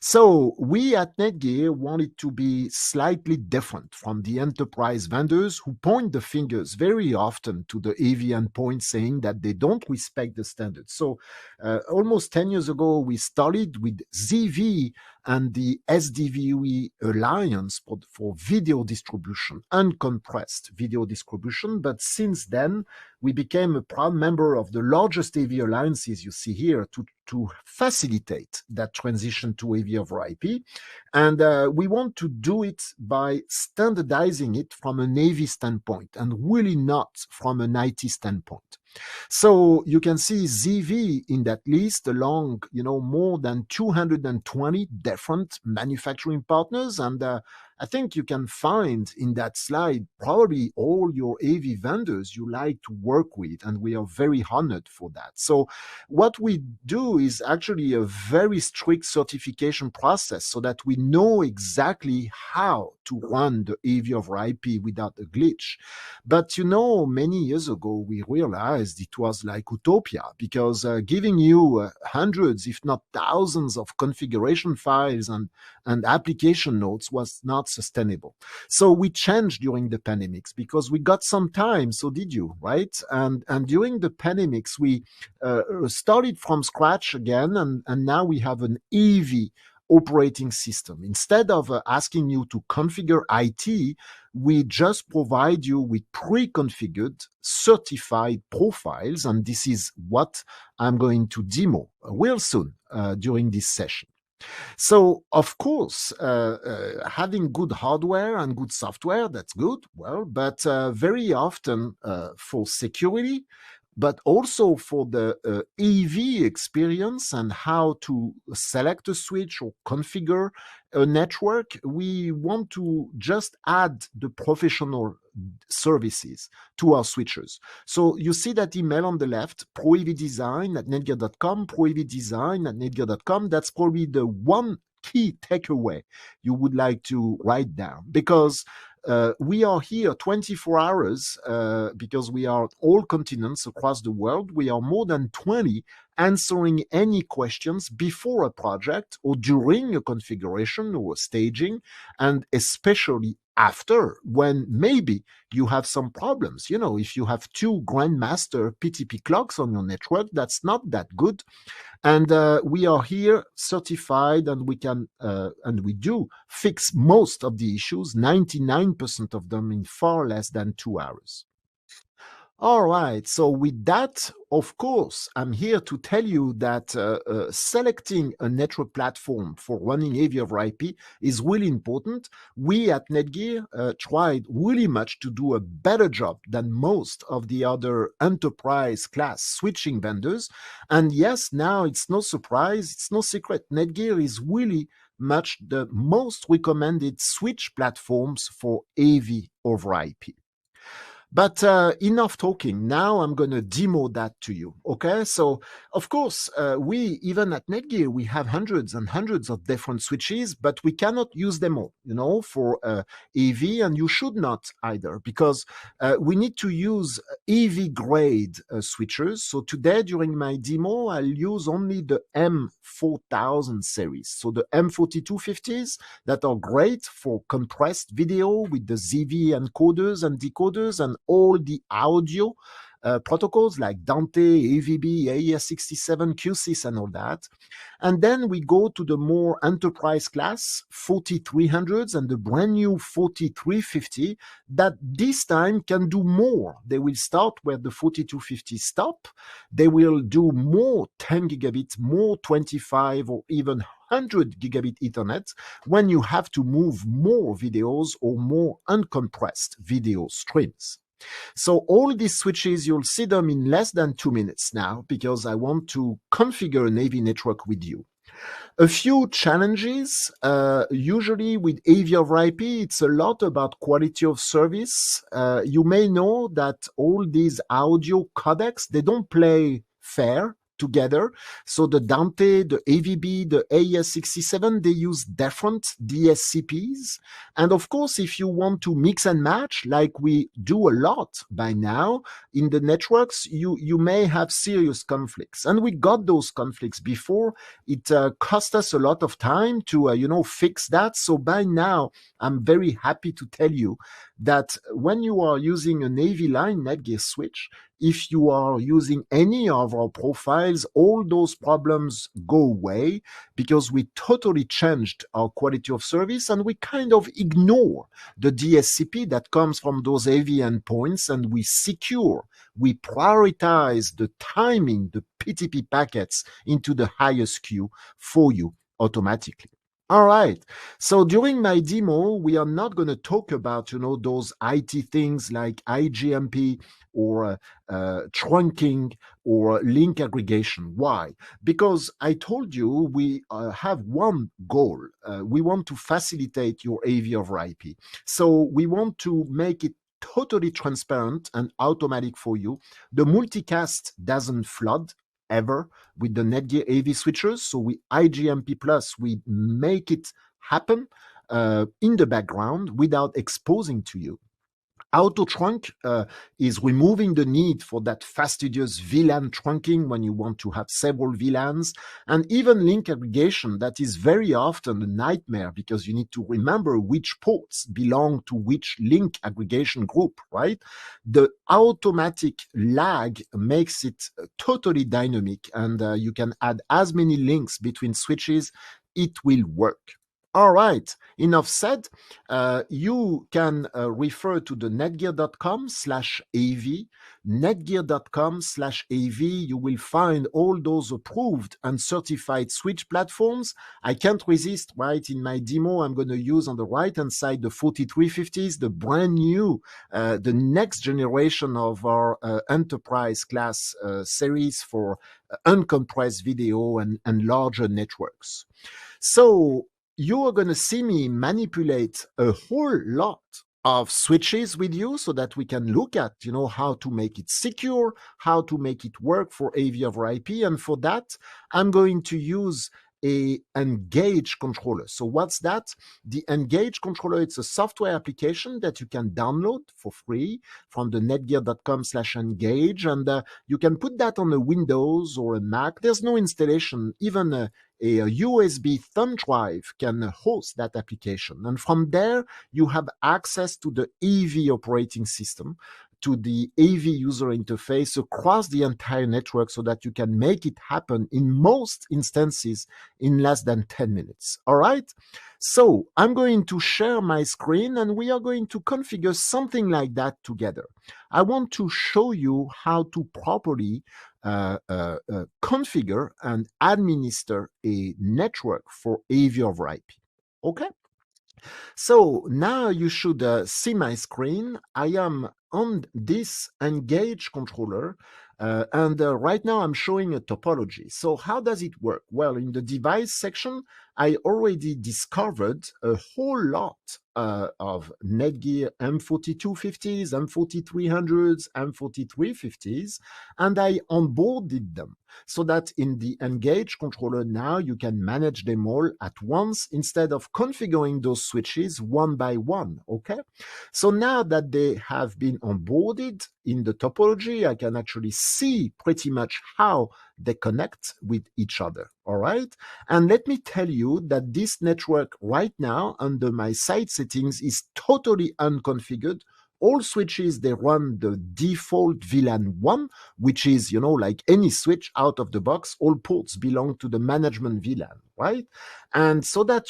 So we at Netgear wanted to be slightly different from the enterprise vendors who point the fingers very often to the AV endpoint, saying that they don't respect the standards. So almost 10 years ago, we started with ZV and the SDVE Alliance for video distribution, uncompressed video distribution. But since then, we became a proud member of the largest AV alliances you see here to facilitate that transition to AV over IP. And we want to do it by standardizing it from an AV standpoint and really not from an IT standpoint. So you can see ZV in that list along, more than 220 different manufacturing partners. And I think you can find in that slide probably all your AV vendors you like to work with, and we are very honored for that. So what we do is actually a very strict certification process so that we know exactly how to run the AV over IP without a glitch. But many years ago, we realized it was like utopia because giving you hundreds, if not thousands, of configuration files and application notes was not sustainable. So we changed during the pandemics because we got some time. So did you, right? And during the pandemics, we started from scratch again, and now we have an EV operating system. Instead of asking you to configure IT, we just provide you with pre-configured certified profiles, and this is what I'm going to demo real soon during this session. So, of course, having good hardware and good software, that's good. Well, but very often for security, but also for the EV experience and how to select a switch or configure a network, we want to just add the professional services to our switchers. So you see that email on the left, proevdesign@netgear.com, proevdesign@netgear.com. That's probably the one key takeaway you would like to write down, because we are here 24 hours because we are all continents across the world. We are more than 20 answering any questions before a project or during a configuration or a staging, and especially after, when maybe you have some problems. If you have two grandmaster PTP clocks on your network, that's not that good. And we are here certified, and we can and we do fix most of the issues, 99% of them in far less than 2 hours. All right, so with that, of course, I'm here to tell you that selecting a network platform for running AV over IP is really important. We at Netgear tried really much to do a better job than most of the other enterprise class switching vendors. And yes, now it's no surprise, it's no secret. Netgear is really much the most recommended switch platforms for AV over IP. But enough talking. Now I'm going to demo that to you. Okay, so of course, we, even at Netgear, we have hundreds and hundreds of different switches, but we cannot use them all, for AV, and you should not either, because we need to use AV grade switchers. So today, during my demo, I'll use only the M4000 series. So the M4250s that are great for compressed video with the ZV encoders and decoders and all the audio protocols like Dante, AVB, AES67, QSYS, and all that. And then we go to the more enterprise class 4300s and the brand new 4350 that this time can do more. They will start where the 4250 stop. They will do more 10 gigabit, more 25 or even 100 gigabit Ethernet when you have to move more videos or more uncompressed video streams. So all these switches, you'll see them in less than 2 minutes now, because I want to configure an AV network with you. A few challenges, usually with AV over IP, it's a lot about quality of service. You may know that all these audio codecs, they don't play fair together. So the Dante, the AVB, the AES67, they use different DSCPs. And of course, if you want to mix and match, like we do a lot by now in the networks, you may have serious conflicts. And we got those conflicts before. It cost us a lot of time to, fix that. So by now, I'm very happy to tell you that when you are using an AV line Netgear switch, if you are using any of our profiles, all those problems go away, because we totally changed our quality of service and we kind of ignore the DSCP that comes from those AV endpoints, and we prioritize the timing, the PTP packets into the highest queue for you automatically. All right. So during my demo, we are not going to talk about, those IT things like IGMP or trunking or link aggregation. Why? Because I told you we have one goal. We want to facilitate your AV over IP. So we want to make it totally transparent and automatic for you. The multicast doesn't flood ever with the Netgear AV switchers. So we IGMP plus, we make it happen in the background without exposing to you. Auto trunk is removing the need for that fastidious VLAN trunking when you want to have several VLANs, and even link aggregation that is very often a nightmare because you need to remember which ports belong to which link aggregation group, right? The automatic lag makes it totally dynamic, and you can add as many links between switches, it will work. All right, enough said. You can refer to the netgear.com/AV. Netgear.com/AV. You will find all those approved and certified switch platforms. I can't resist, right? In my demo, I'm going to use on the right-hand side the 4350s, the brand new, the next generation of our enterprise class series for uncompressed video and larger networks. So you are going to see me manipulate a whole lot of switches with you so that we can look at, how to make it secure, how to make it work for AV over IP. And for that, I'm going to use a Engage controller. So what's that? The Engage controller, it's a software application that you can download for free from the netgear.com/engage. And you can put that on a Windows or a Mac. There's no installation. Even a USB thumb drive can host that application. And from there, you have access to the AV operating system, to the AV user interface across the entire network so that you can make it happen in most instances in less than 10 minutes. All right? So I'm going to share my screen and we are going to configure something like that together. I want to show you how to properly configure and administer a network for AV over IP. Okay? So now you should see my screen. I am on this Engage controller, and right now I'm showing a topology. So how does it work? Well, in the device section, I already discovered a whole lot of Netgear M4250s, M4300s, M4350s, and I onboarded them so that in the Engage controller now you can manage them all at once instead of configuring those switches one by one, okay? So now that they have been onboarded in the topology, I can actually see pretty much how they connect with each other, all right? And let me tell you that this network right now under my site settings is totally unconfigured. All switches, they run the default VLAN 1, which is, like any switch out of the box, all ports belong to the management VLAN, right? And so that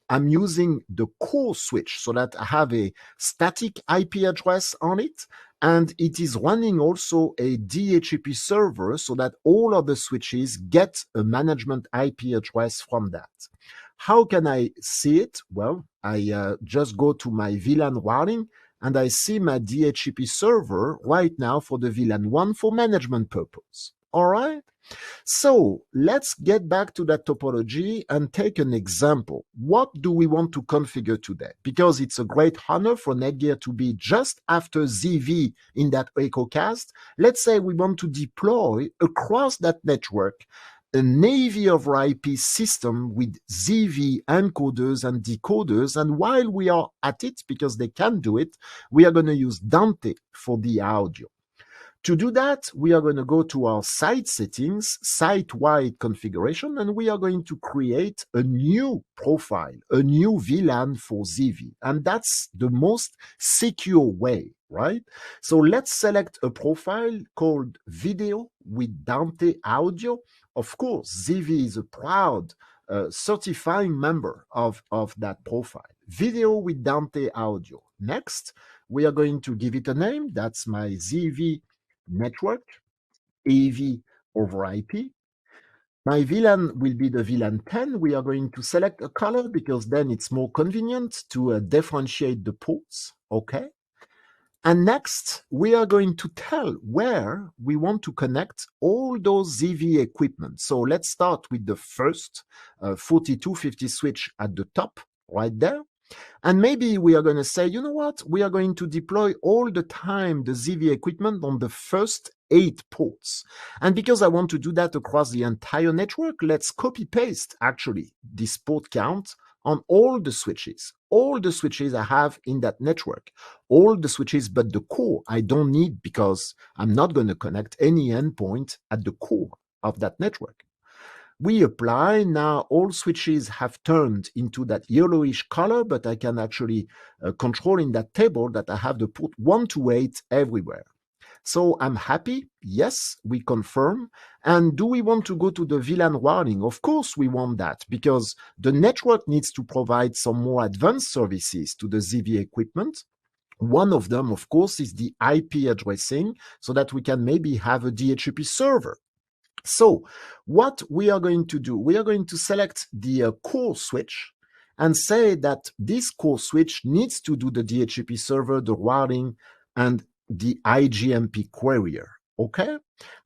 I'm using the core switch so that I have a static IP address on it. And it is running also a DHCP server so that all of the switches get a management IP address from that. How can I see it? Well, I just go to my VLAN routing and I see my DHCP server right now for the VLAN 1 for management purpose. All right? So let's get back to that topology and take an example. What do we want to configure today? Because it's a great honor for Netgear to be just after ZV in that EcoCast. Let's say we want to deploy across that network an AV over IP system with ZV encoders and decoders. And while we are at it, because they can do it, we are going to use Dante for the audio. To do that, we are going to go to our site settings, site-wide configuration, and we are going to create a new profile, a new VLAN for ZV. And that's the most secure way, right? So let's select a profile called Video with Dante Audio. Of course, ZV is a proud certifying member of that profile. Video with Dante Audio. Next, we are going to give it a name. That's my ZV network, AV over IP. My VLAN will be the VLAN 10. We are going to select a color because then it's more convenient to differentiate the ports, okay? And next, we are going to tell where we want to connect all those ZV equipment. So let's start with the first 4250 switch at the top, right there. And maybe we are going to say, you know what? We are going to deploy all the time the ZV equipment on the first 8 ports. And because I want to do that across the entire network, let's copy paste actually this port count on all the switches I have in that network, all the switches but the core I don't need because I'm not going to connect any endpoint at the core of that network. We apply. Now all switches have turned into that yellowish color, but I can actually control in that table that I have the port 1 to 8 everywhere. So I'm happy. Yes, we confirm. And do we want to go to the VLAN routing? Of course we want that because the network needs to provide some more advanced services to the ZV equipment. One of them, of course, is the IP addressing so that we can maybe have a DHCP server. So what we are going to do, we are going to select the core switch and say that this core switch needs to do the DHCP server, the routing, and the IGMP querier. Okay?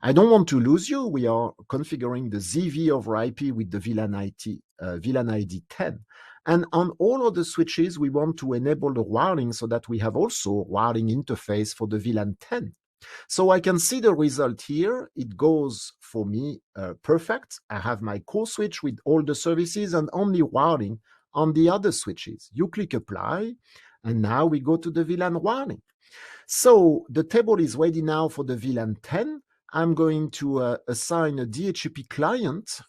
I don't want to lose you. We are configuring the ZV over IP with the VLAN ID 10. And on all of the switches, we want to enable the routing so that we have also routing interface for the VLAN 10. So I can see the result here. It goes for me perfect. I have my core switch with all the services and only routing on the other switches. You click apply, and now we go to the VLAN routing. So the table is ready now for the VLAN 10. I'm going to assign a DHCP client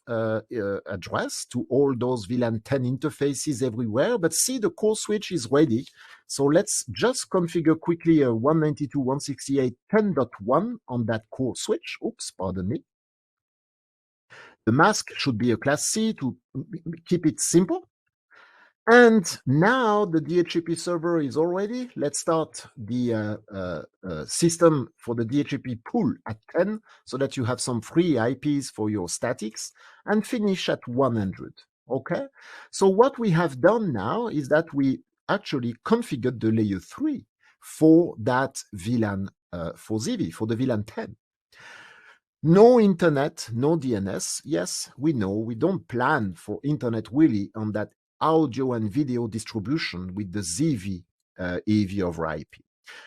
address to all those VLAN 10 interfaces everywhere. But see, the core switch is ready. So let's just configure quickly a 192.168.10.1 on that core switch. Oops, pardon me. The mask should be a class C to keep it simple. And now the DHCP server is all ready. Let's start the system for the DHCP pool at 10 so that you have some free IPs for your statics and finish at 100. Okay. So what we have done now is that we actually configured the layer 3 for that VLAN for ZV, for the VLAN 10. No internet, no DNS. Yes, we know we don't plan for internet really on that audio and video distribution with the ZV AV over IP.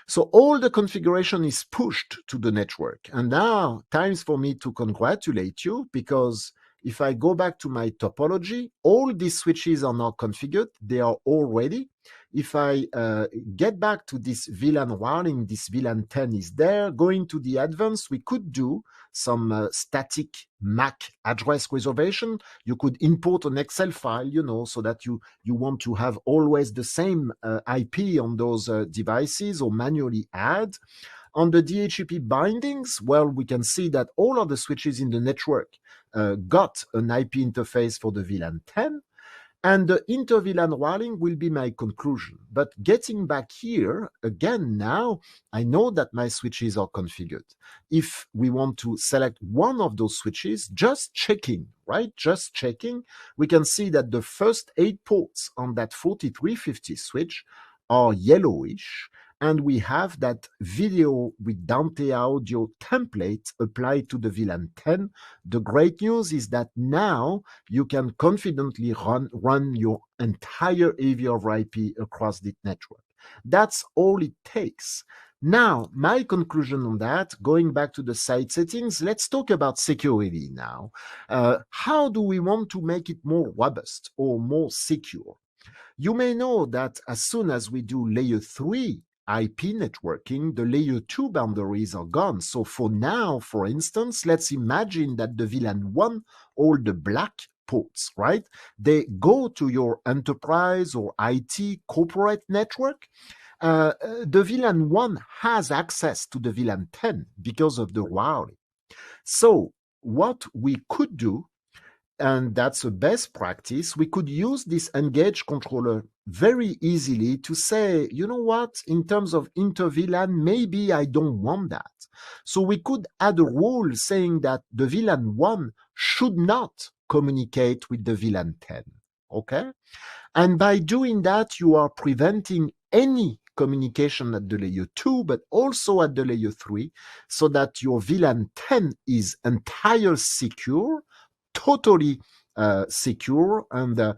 So all the configuration is pushed to the network. And now time's for me to congratulate you because if I go back to my topology, all these switches are now configured. They are all ready. If I get back to this VLAN routing, this VLAN 10 is there. Going to the advanced, we could do some static MAC address reservation. You could import an Excel file, you know, so that you want to have always the same IP on those devices or manually add. On the DHCP bindings, well, we can see that all of the switches in the network got an IP interface for the VLAN 10. And the inter-VLAN routing will be my conclusion. But getting back here, again now, I know that my switches are configured. If we want to select one of those switches, just checking, right? Just checking, we can see that the first 8 ports on that 4350 switch are yellowish, and we have that video with Dante audio template applied to the VLAN 10. The great news is that now you can confidently run your entire AV over IP across the network. That's all it takes. Now, my conclusion on that, going back to the site settings, let's talk about security now. How do we want to make it more robust or more secure? You may know that as soon as we do layer 3 IP networking, the layer 2 boundaries are gone. So for now, for instance, let's imagine that the VLAN 1, all the black ports, right? They go to your enterprise or IT corporate network. The VLAN 1 has access to the VLAN 10 because of the routing. So what we could do and that's a best practice, we could use this engage controller very easily to say, you know what, in terms of inter-VLAN, maybe I don't want that. So we could add a rule saying that the VLAN 1 should not communicate with the VLAN 10. Okay? And by doing that, you are preventing any communication at the layer 2, but also at the layer 3, so that your VLAN 10 is entirely secure, totally secure, and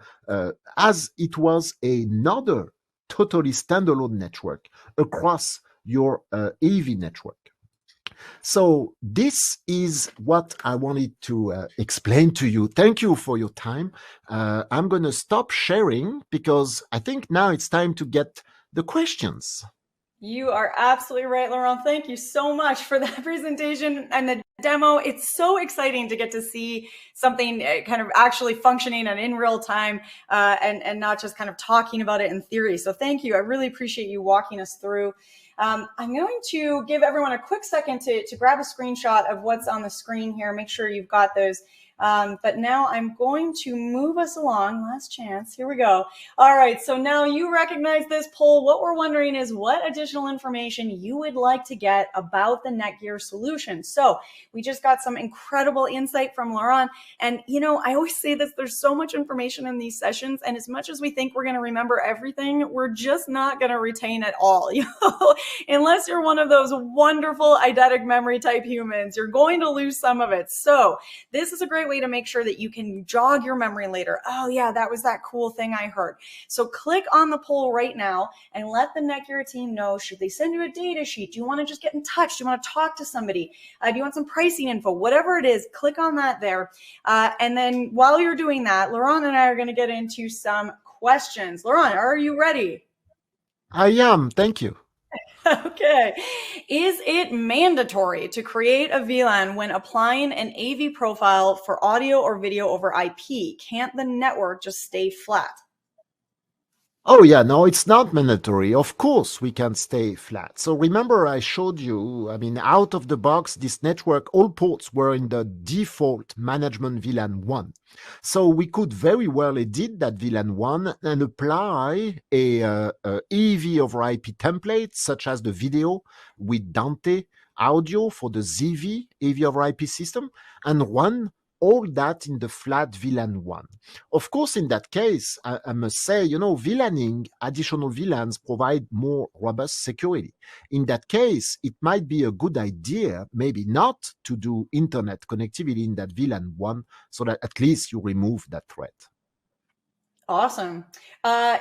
as it was another totally standalone network across your AV network. So this is what I wanted to explain to you. Thank you for your time. I'm going to stop sharing because I think now it's time to get the questions. You are absolutely right, Laurent. Thank you so much for that presentation and the demo. It's so exciting to get to see something kind of actually functioning and in real time, and not just kind of talking about it in theory. So thank you. I really appreciate you walking us through. I'm going to give everyone a quick second to grab a screenshot of what's on the screen here. Make sure you've got those. But now I'm going to move us along. Last chance. Here we go. All right. So now you recognize this poll. What we're wondering is what additional information you would like to get about the Netgear solution. So we just got some incredible insight from Laurent. And, you know, I always say this, there's so much information in these sessions. And as much as we think we're going to remember everything, we're just not going to retain it all. You know, unless you're one of those wonderful eidetic memory type humans, you're going to lose some of it. So this is a great way to make sure that you can jog your memory later. Oh yeah, that was that cool thing I heard. So click on the poll right now and let the Netgear team know, should they send you a data sheet? Do you want to just get in touch? Do you want to talk to somebody? Do you want some pricing info? Whatever it is, click on that there. And then while you're doing that, Laurent and I are going to get into some questions. Laurent, are you ready? I am. Thank you. Okay. Is it mandatory to create a VLAN when applying an AV profile for audio or video over IP? Can't the network just stay flat? Oh yeah, no, it's not mandatory. Of course, we can stay flat. So remember I showed you, I mean, out of the box, this network, all ports were in the default management VLAN 1. So we could very well edit that VLAN 1 and apply a AV over IP template, such as the video with Dante audio for the ZV AV over IP system, and run all that in the flat VLAN 1. Of course, in that case, I must say, you know, VLANing, additional VLANs provide more robust security. In that case, it might be a good idea, maybe not, to do internet connectivity in that VLAN 1 so that at least you remove that threat. Awesome.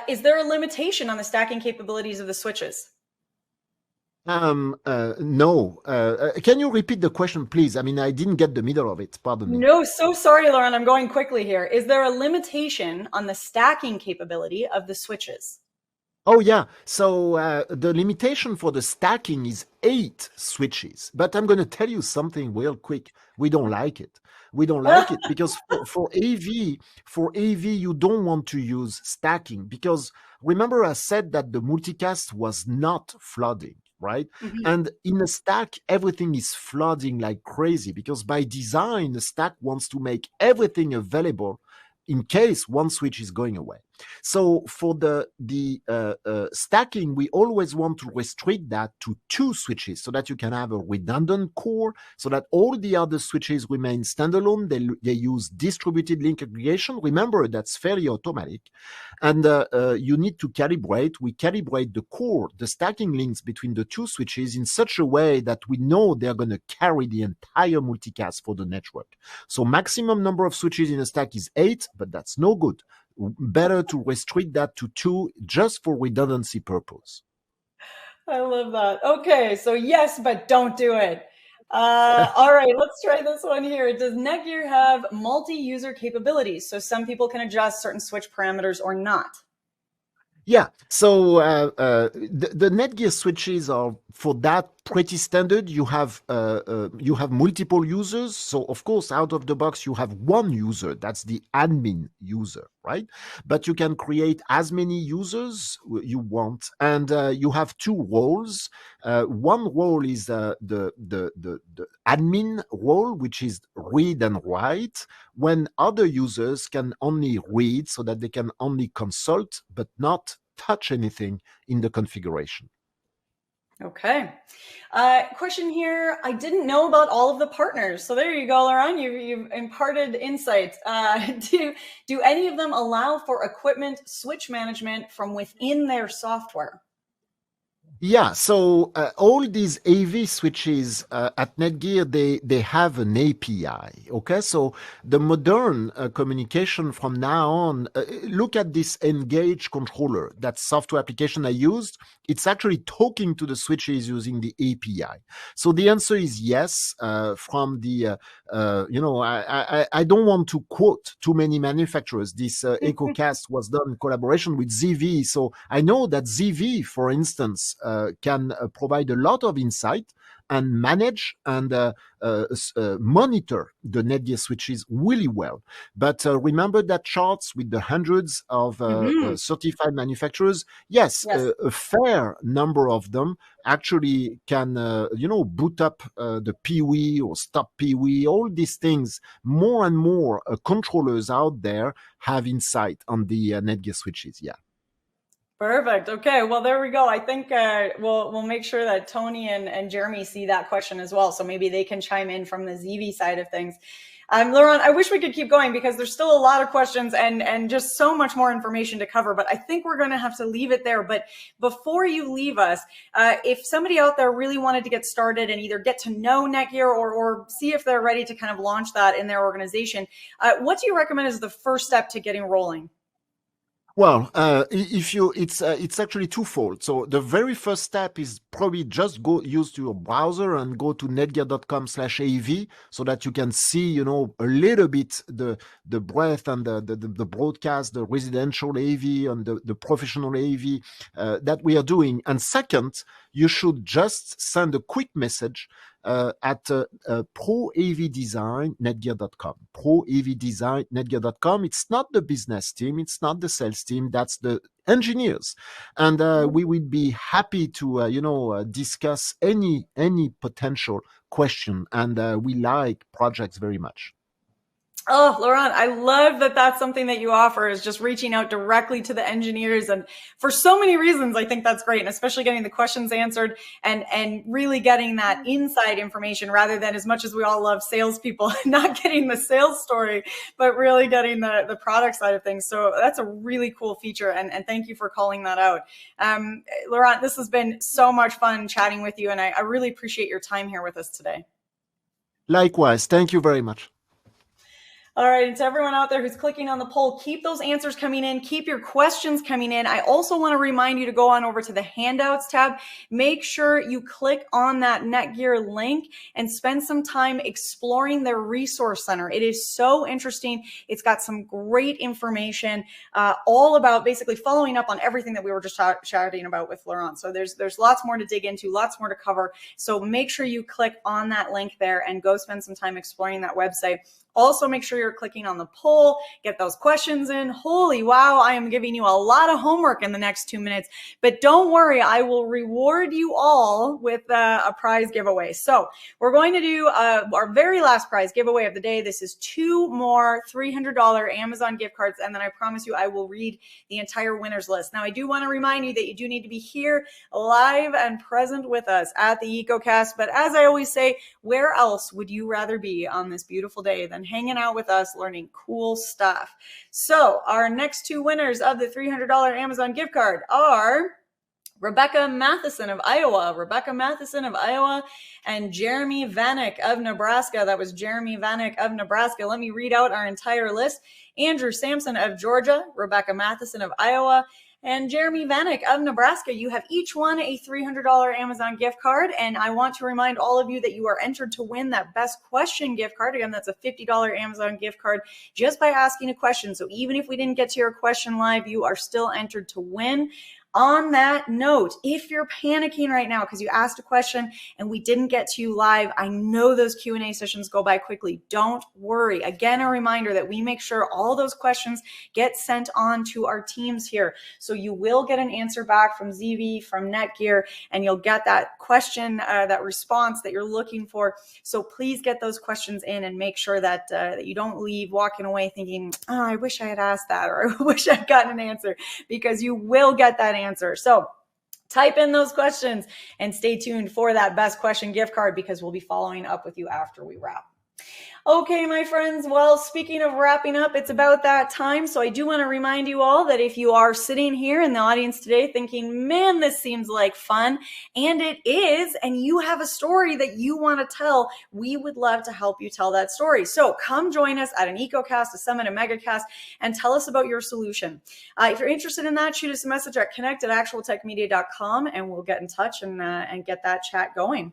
Is there a limitation on the stacking capabilities of the switches? No. Can you repeat the question, please? I mean, I didn't get the middle of it. Pardon me. No, so sorry, Lauren. I'm going quickly here. Is there a limitation on the stacking capability of the switches? Oh, yeah. So the limitation for the stacking is 8 switches. But I'm going to tell you something real quick. We don't like it. We don't like it because for AV, you don't want to use stacking because remember I said that the multicast was not flooding. Right? Mm-hmm. And in a stack, everything is flooding like crazy because by design, the stack wants to make everything available in case one switch is going away. So for the stacking, we always want to restrict that to 2 switches so that you can have a redundant core so that all the other switches remain standalone. They use distributed link aggregation. Remember, that's fairly automatic. And you need to calibrate. We calibrate the core, the stacking links between the 2 switches in such a way that we know they're going to carry the entire multicast for the network. So maximum number of switches in a stack is 8, but that's no good. Better to restrict that to 2 just for redundancy purpose. I love that. Okay, so yes, but don't do it. All right, let's try this one here. Does Netgear have multi-user capabilities? So some people can adjust certain switch parameters or not? Yeah, so the Netgear switches are for that pretty standard. You have multiple users, so of course out of the box you have one user, that's the admin user, right? But you can create as many users you want, and you have two roles. One role is the admin role, which is read and write, when other users can only read, so that they can only consult but not touch anything in the configuration. Okay. Question here. I didn't know about all of the partners. So there you go, Laurent. You've imparted insights. Do any of them allow for equipment switch management from within their software? Yeah, so all these AV switches at Netgear, they have an API. Okay, so the modern communication from now on, look at this Engage controller, that software application I used. It's actually talking to the switches using the API. So the answer is yes. From the I don't want to quote too many manufacturers. This EcoCast was done in collaboration with ZV, so I know that ZV, for instance, can provide a lot of insight and manage and monitor the Netgear switches really well. But remember that charts with the hundreds of certified manufacturers? Yes, a fair number of them actually can, boot up the PWI or stop PWI, all these things. More and more controllers out there have insight on the Netgear switches, yeah. Perfect. Okay. Well, there we go. I think we'll make sure that Tony and Jeremy see that question as well. So maybe they can chime in from the ZV side of things. Laurent, I wish we could keep going because there's still a lot of questions and just so much more information to cover, but I think we're going to have to leave it there. But before you leave us, if somebody out there really wanted to get started and either get to know Netgear or see if they're ready to kind of launch that in their organization, what do you recommend is the first step to getting rolling? Well, it's actually twofold. So the very first step is probably just use your browser and go to netgear.com/AV so that you can see, a little bit the breadth and the broadcast, the residential AV and the professional AV that we are doing. And second, you should just send a quick message at proavdesign.netgear.com. Proavdesign.netgear.com. It's not the business team. It's not the sales team. That's the engineers. And we would be happy to, discuss any potential question. And we like projects very much. Oh, Laurent, I love that that's something that you offer, is just reaching out directly to the engineers. And for so many reasons, I think that's great. And especially getting the questions answered and really getting that inside information rather than, as much as we all love salespeople, not getting the sales story, but really getting the product side of things. So that's a really cool feature. And thank you for calling that out. Laurent, this has been so much fun chatting with you. And I really appreciate your time here with us today. Likewise. Thank you very much. All right, and to everyone out there who's clicking on the poll, keep those answers coming in. Keep your questions coming in. I also want to remind you to go on over to the handouts tab. Make sure you click on that Netgear link and spend some time exploring their resource center. It is so interesting. It's got some great information all about basically following up on everything that we were just chatting about with Laurent. So there's lots more to dig into, lots more to cover. So make sure you click on that link there and go spend some time exploring that website. Also, make sure you're clicking on the poll, get those questions in. Holy wow, I am giving you a lot of homework in the next 2 minutes, but don't worry, I will reward you all with a prize giveaway. So we're going to do our very last prize giveaway of the day. This is 2 more $300 Amazon gift cards, and then I promise you I will read the entire winners list. Now, I do want to remind you that you do need to be here live and present with us at the EcoCast, but as I always say, where else would you rather be on this beautiful day than hanging out with us learning cool stuff? So our next 2 winners of the $300 Amazon gift card are Rebecca Matheson of Iowa. Rebecca Matheson of Iowa and Jeremy Vanek of Nebraska. That was Jeremy Vanek of Nebraska. Let me read out our entire list. Andrew Sampson of Georgia, Rebecca Matheson of Iowa, and Jeremy Vanek of Nebraska. You have each won a $300 Amazon gift card. And I want to remind all of you that you are entered to win that best question gift card. Again, that's a $50 Amazon gift card just by asking a question. So even if we didn't get to your question live, you are still entered to win. On that note, if you're panicking right now because you asked a question and we didn't get to you live, I know those Q&A sessions go by quickly. Don't worry. Again, a reminder that we make sure all those questions get sent on to our teams here. So you will get an answer back from ZV, from Netgear, and you'll get that question, that response that you're looking for. So please get those questions in and make sure that, that you don't leave walking away thinking, oh, I wish I had asked that, or I wish I'd gotten an answer, because you will get that answer. So type in those questions and stay tuned for that best question gift card, because we'll be following up with you after we wrap. Okay, my friends, well, speaking of wrapping up, it's about that time. So I do want to remind you all that if you are sitting here in the audience today thinking, man, this seems like fun, and it is, and you have a story that you want to tell, we would love to help you tell that story. So come join us at an EcoCast, a Summit, a MegaCast, and tell us about your solution. If you're interested in that, shoot us a message at connect@actualtechmedia.com, and we'll get in touch and get that chat going.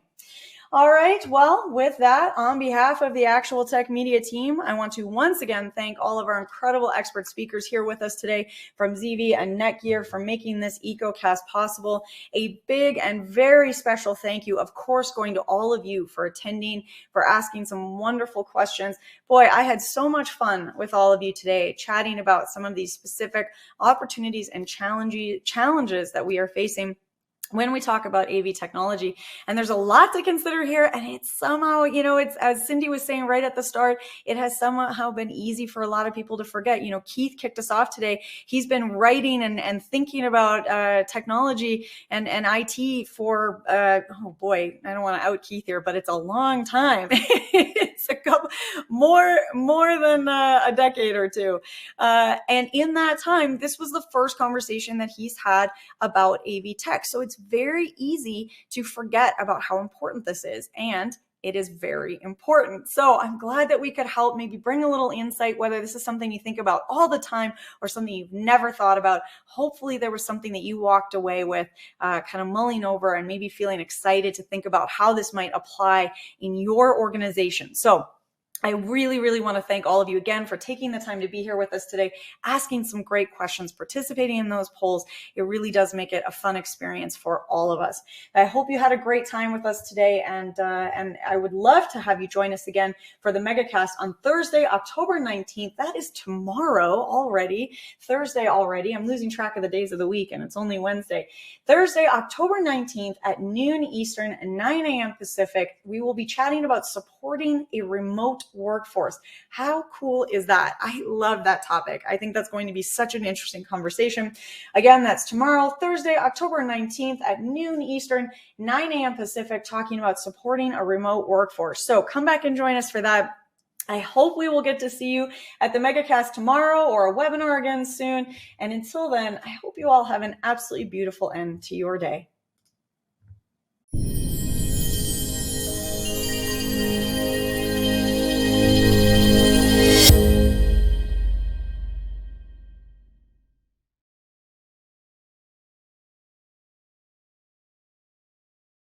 All right. Well, with that, on behalf of the Actual Tech Media team, I want to once again thank all of our incredible expert speakers here with us today from ZV and Netgear for making this EcoCast possible. A big and very special thank you, of course, going to all of you for attending, for asking some wonderful questions. Boy, I had so much fun with all of you today, chatting about some of these specific opportunities and challenges that we are facing when we talk about AV technology. And there's a lot to consider here, and it's somehow, it's, as Cindy was saying right at the start, it has somehow been easy for a lot of people to forget. Keith kicked us off today. He's been writing and thinking about technology and IT for, oh boy, I don't want to out Keith here, but it's a long time. It's a couple, more than a decade or two. And in that time, this was the first conversation that he's had about AV tech. So it's very easy to forget about how important this is, and it is very important. So I'm glad that we could help maybe bring a little insight, whether this is something you think about all the time or something you've never thought about. Hopefully there was something that you walked away with kind of mulling over and maybe feeling excited to think about how this might apply in your organization. So I really, really want to thank all of you again for taking the time to be here with us today, asking some great questions, participating in those polls. It really does make it a fun experience for all of us. I hope you had a great time with us today, and I would love to have you join us again for the MegaCast on Thursday, October 19th. That is tomorrow already. Thursday already. I'm losing track of the days of the week, and it's only Wednesday. Thursday, October 19th at noon Eastern and 9 a.m. Pacific, we will be chatting about supporting a remote workforce. How cool is that? I love that topic. I think that's going to be such an interesting conversation. Again, that's tomorrow, Thursday, October 19th at noon Eastern, 9 a.m. Pacific, talking about supporting a remote workforce. So come back and join us for that. I hope we will get to see you at the MegaCast tomorrow or a webinar again soon. And until then, I hope you all have an absolutely beautiful end to your day.